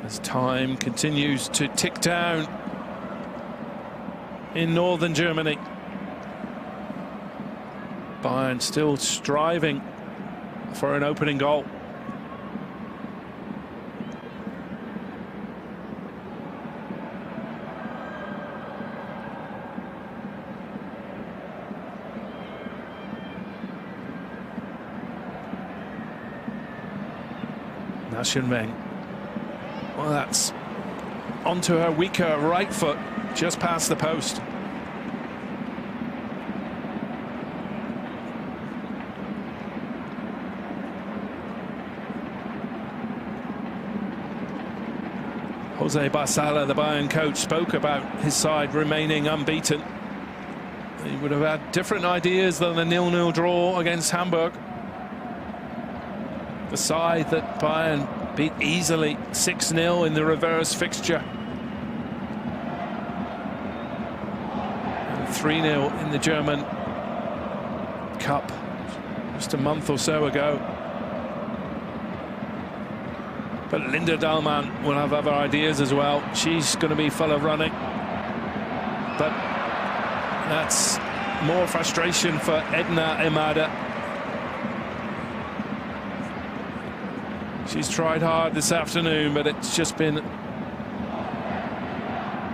As time continues to tick down in northern Germany, Bayern still striving for an opening goal. Naschenweng. Well, that's onto her weaker right foot, just past the post. Jose Barsala, the Bayern coach, spoke about his side remaining unbeaten. He would have had different ideas than the 0-0 draw against Hamburg. The side that Bayern beat easily 6-0 in the reverse fixture. And 3-0 in the German Cup just a month or so ago. But Linda Dahlmann will have other ideas as well. She's going to be full of running. But that's more frustration for Edna Emada. She's tried hard this afternoon, but it's just been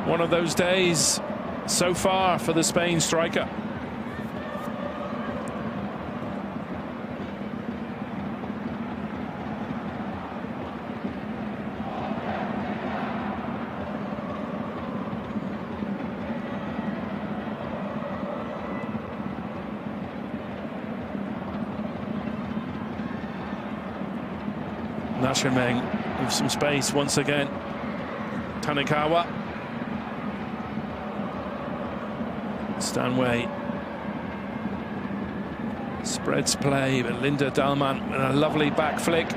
one of those days so far for the Spain striker. Naschenweng with some space once again. Tanikawa. Stanway spreads play, but Linda Dahlmann and a lovely back flick.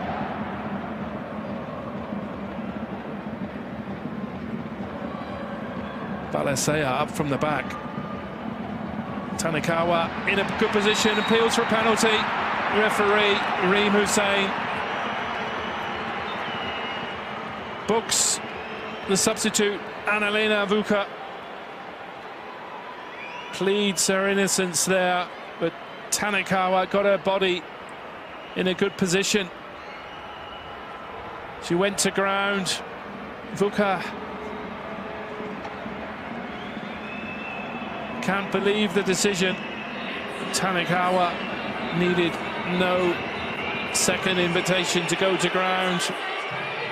Balesea up from the back. Tanikawa in a good position, appeals for a penalty. Referee Reem Hussein books the substitute Annalena Vuka. Pleads her innocence there, but Tanikawa got her body in a good position. She went to ground. Vuka Can't believe the decision. Tanikawa needed no second invitation to go to ground.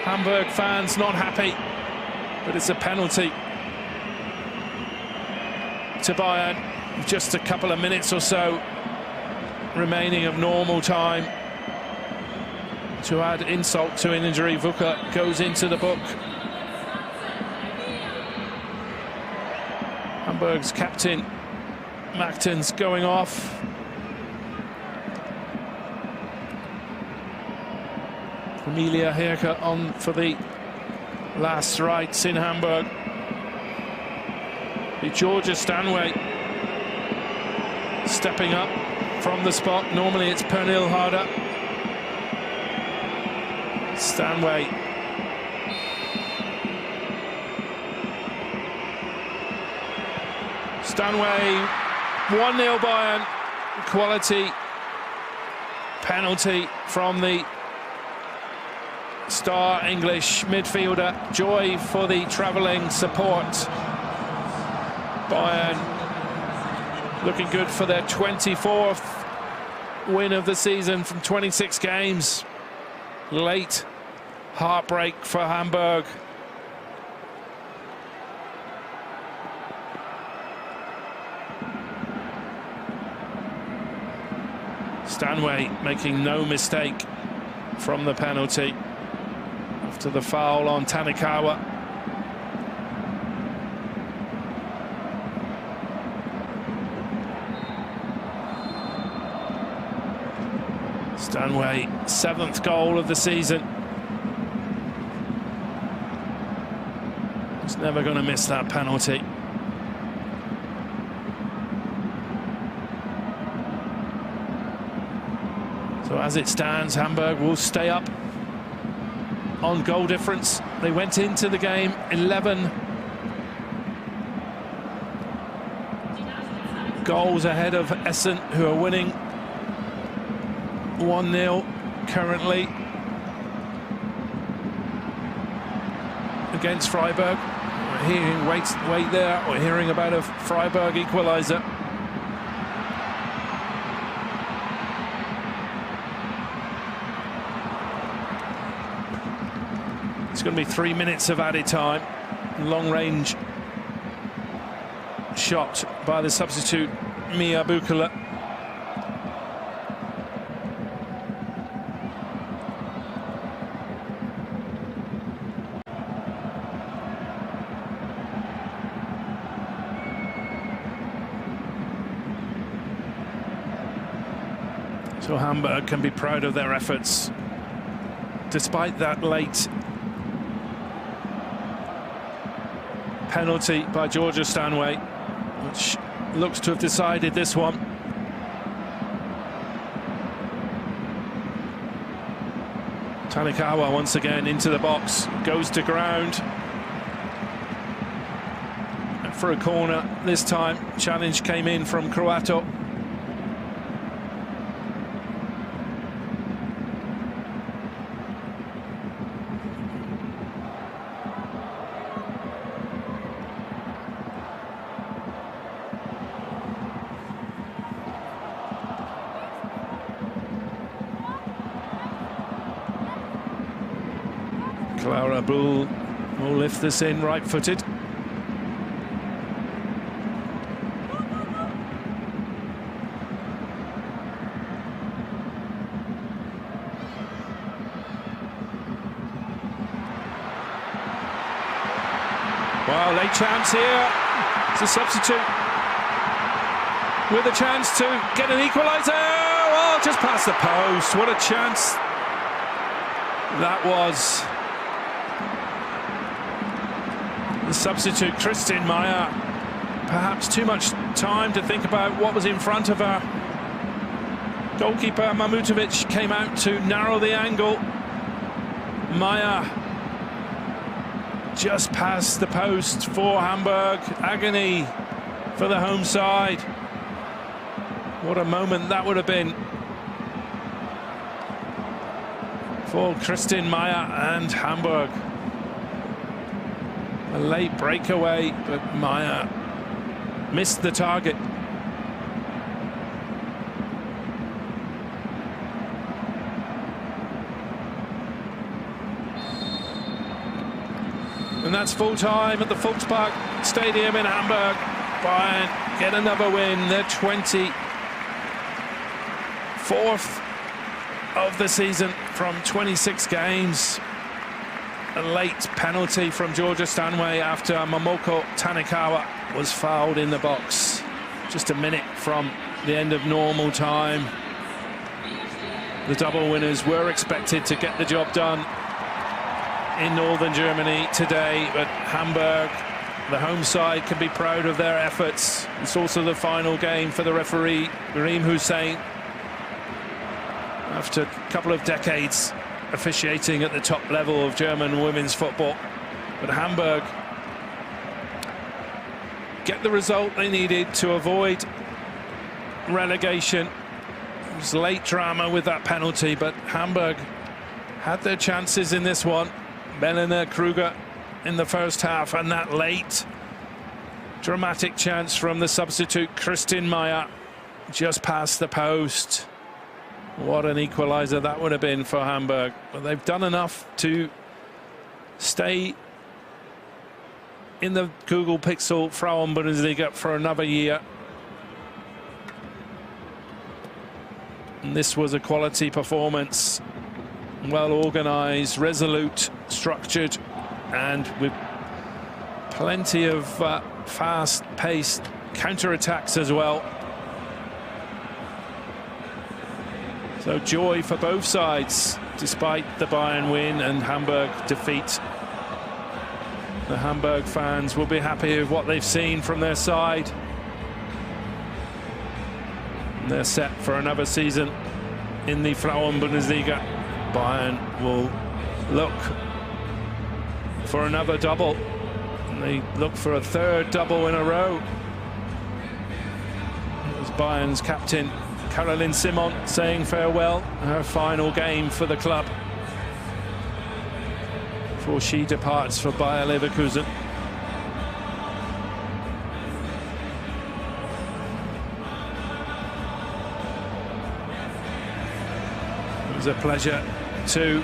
Hamburg fans not happy, but it's a penalty to Bayern. Just a couple of minutes or so remaining of normal time. To add insult to an injury, Vuka goes into the book. Hamburg's captain Macton's going off. Emilia Herke on for the last rites in Hamburg. Georgia Stanway stepping up from the spot. Normally it's Pernil Harder. Stanway. Stanway, 1-0 Bayern. Quality penalty from the star English midfielder. Joy for the travelling support. Bayern looking good for their 24th win of the season from 26 games. Late heartbreak for Hamburg. Stanway making no mistake from the penalty after the foul on Tanikawa. Stanway, 7th goal of the season. He's never going to miss that penalty. So as it stands, Hamburg will stay up on goal difference. They went into the game 11 goals ahead of Essen, who are winning 1-0 currently against Freiburg. We're hearing wait there. We're hearing about a Freiburg equaliser. It's going to be 3 minutes of added time. Long range shot by the substitute Mia Bukala. So Hamburg can be proud of their efforts despite that late penalty by Georgia Stanway, which looks to have decided this one. Tanikawa once again into the box, goes to ground. And for a corner this time. Challenge came in from Croato. Clara Bull will lift this in right-footed. Well, late chance here. It's a substitute with a chance to get an equaliser. Oh, just past the post. What a chance that was. The substitute, Kristin Meyer, perhaps too much time to think about what was in front of her. Goalkeeper Mamutovic came out to narrow the angle. Meyer just past the post for Hamburg. Agony for the home side. What a moment that would have been for Kristin Meyer and Hamburg. A late breakaway, but Meyer missed the target. And that's full time at the Volkspark Stadium in Hamburg. Bayern get another win, their 24th of the season from 26 games. A late penalty from Georgia Stanway after Momoko Tanikawa was fouled in the box. Just a minute from the end of normal time. The double winners were expected to get the job done in northern Germany today, but Hamburg, the home side, can be proud of their efforts. It's also the final game for the referee, Karim Hussein, after a couple of decades officiating at the top level of German women's football. But Hamburg get the result they needed to avoid relegation. It was late drama with that penalty, but Hamburg had their chances in this one. Melina Kruger in the first half, and that late dramatic chance from the substitute Kristin Meyer just past the post. What an equaliser that would have been for Hamburg. But they've done enough to stay in the Google Pixel Frauen Bundesliga for another year. And this was a quality performance. Well organised, resolute, structured, and with plenty of fast-paced counter-attacks as well. So joy for both sides, despite the Bayern win and Hamburg defeat. The Hamburg fans will be happy with what they've seen from their side. And they're set for another season in the Frauen Bundesliga. Bayern will look for another double. And they look for a third double in a row. It was Bayern's captain Caroline Simon saying farewell, her final game for the club before she departs for Bayer Leverkusen. It was a pleasure to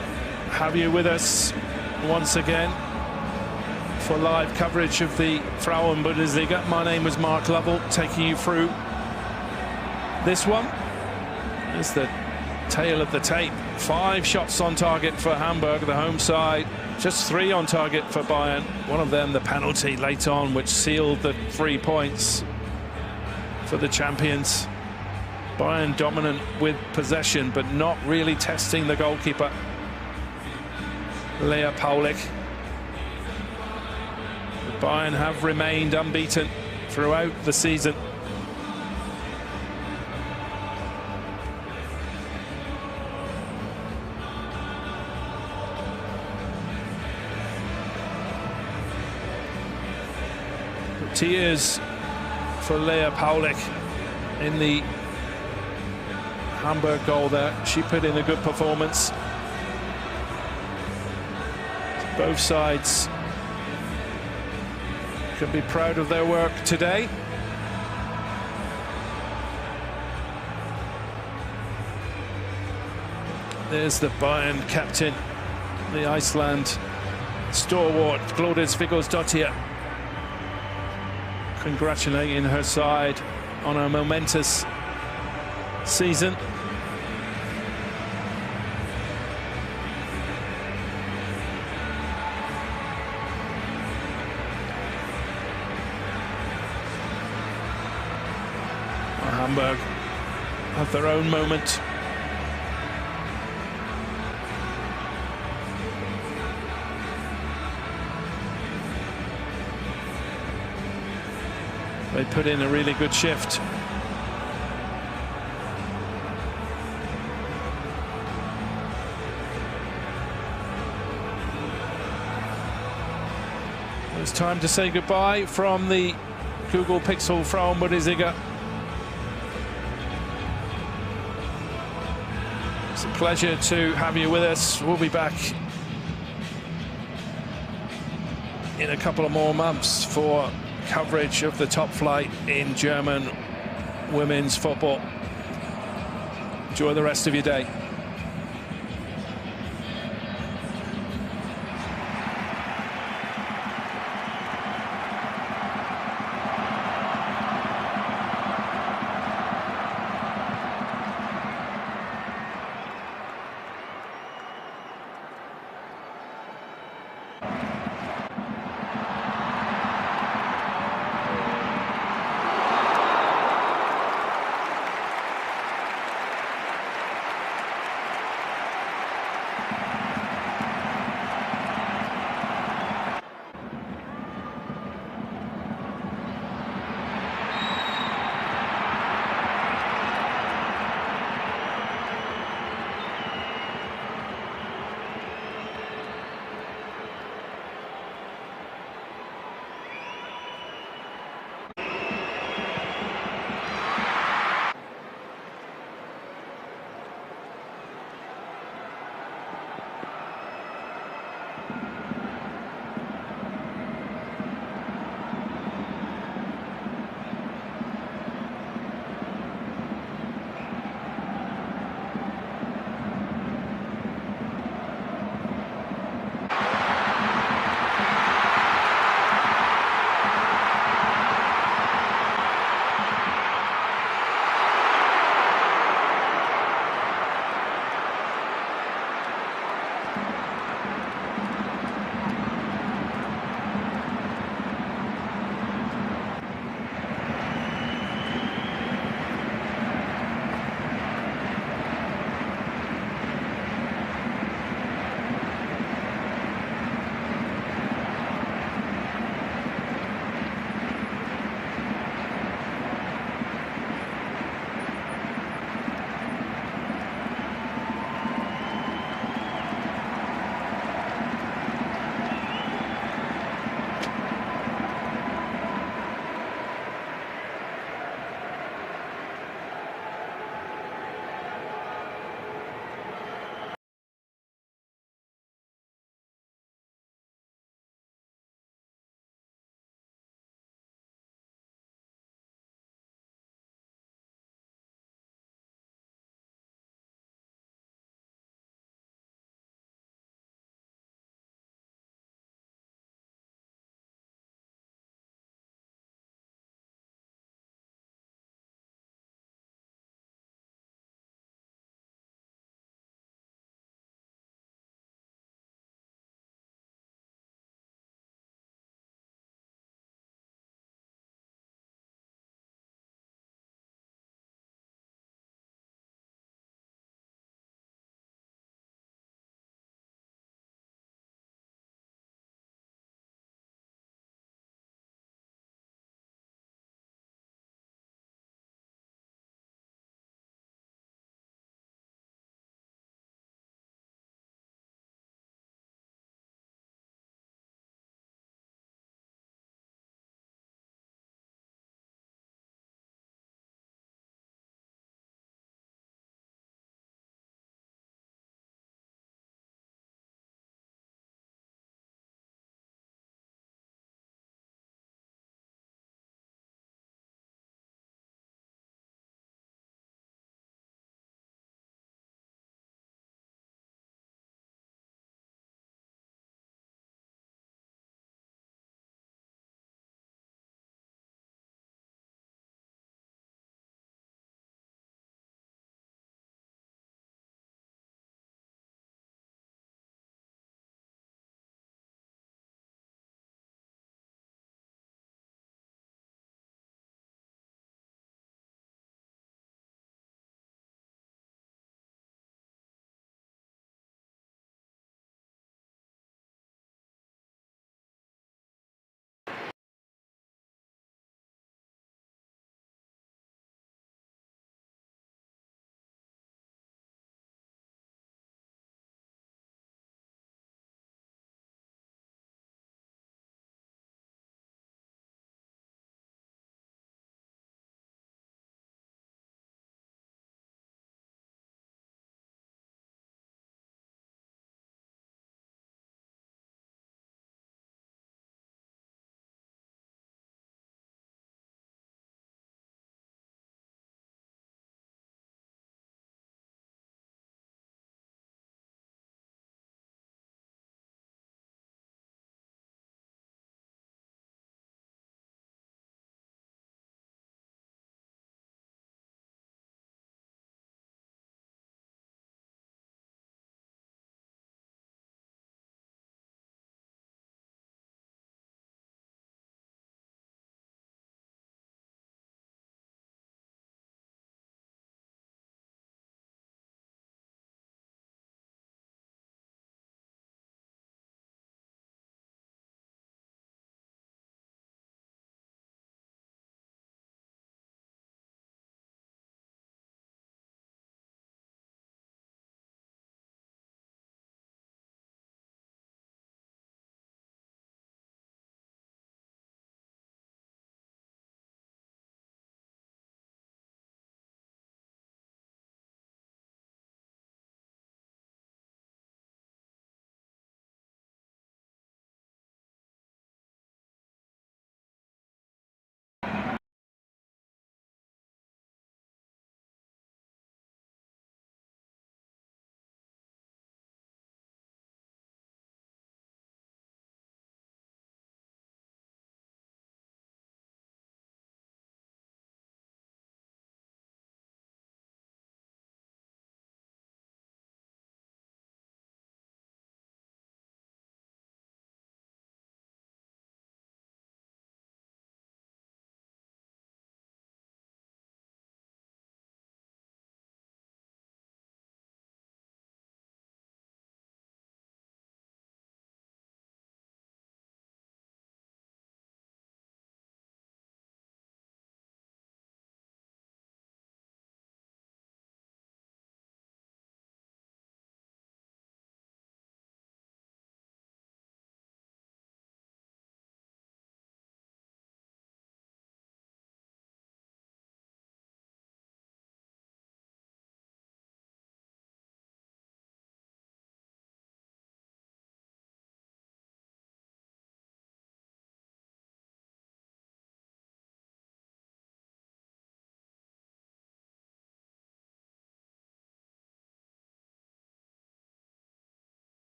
have you with us once again for live coverage of the Frauen Bundesliga. My name was Mark Lovell, taking you through this one. It's the tail of the tape. 5 shots on target for Hamburg, the home side. Just 3 on target for Bayern. One of them, the penalty late on, which sealed the 3 points for the champions. Bayern dominant with possession, but not really testing the goalkeeper, Lea Paulik. Bayern have remained unbeaten throughout the season. Tears for Lea Paulik in the Hamburg goal there. She put in a good performance. Both sides can be proud of their work today. There's the Bayern captain, the Iceland stalwart, Glódís Viggorsdóttir, congratulating her side on a momentous season. Hamburg have their own moment. They put in a really good shift. It's time to say goodbye from the Google Pixel Frauen Bundesliga. It's a pleasure to have you with us. We'll be back in a couple of more months for coverage of the top flight in German women's football. Enjoy the rest of your day.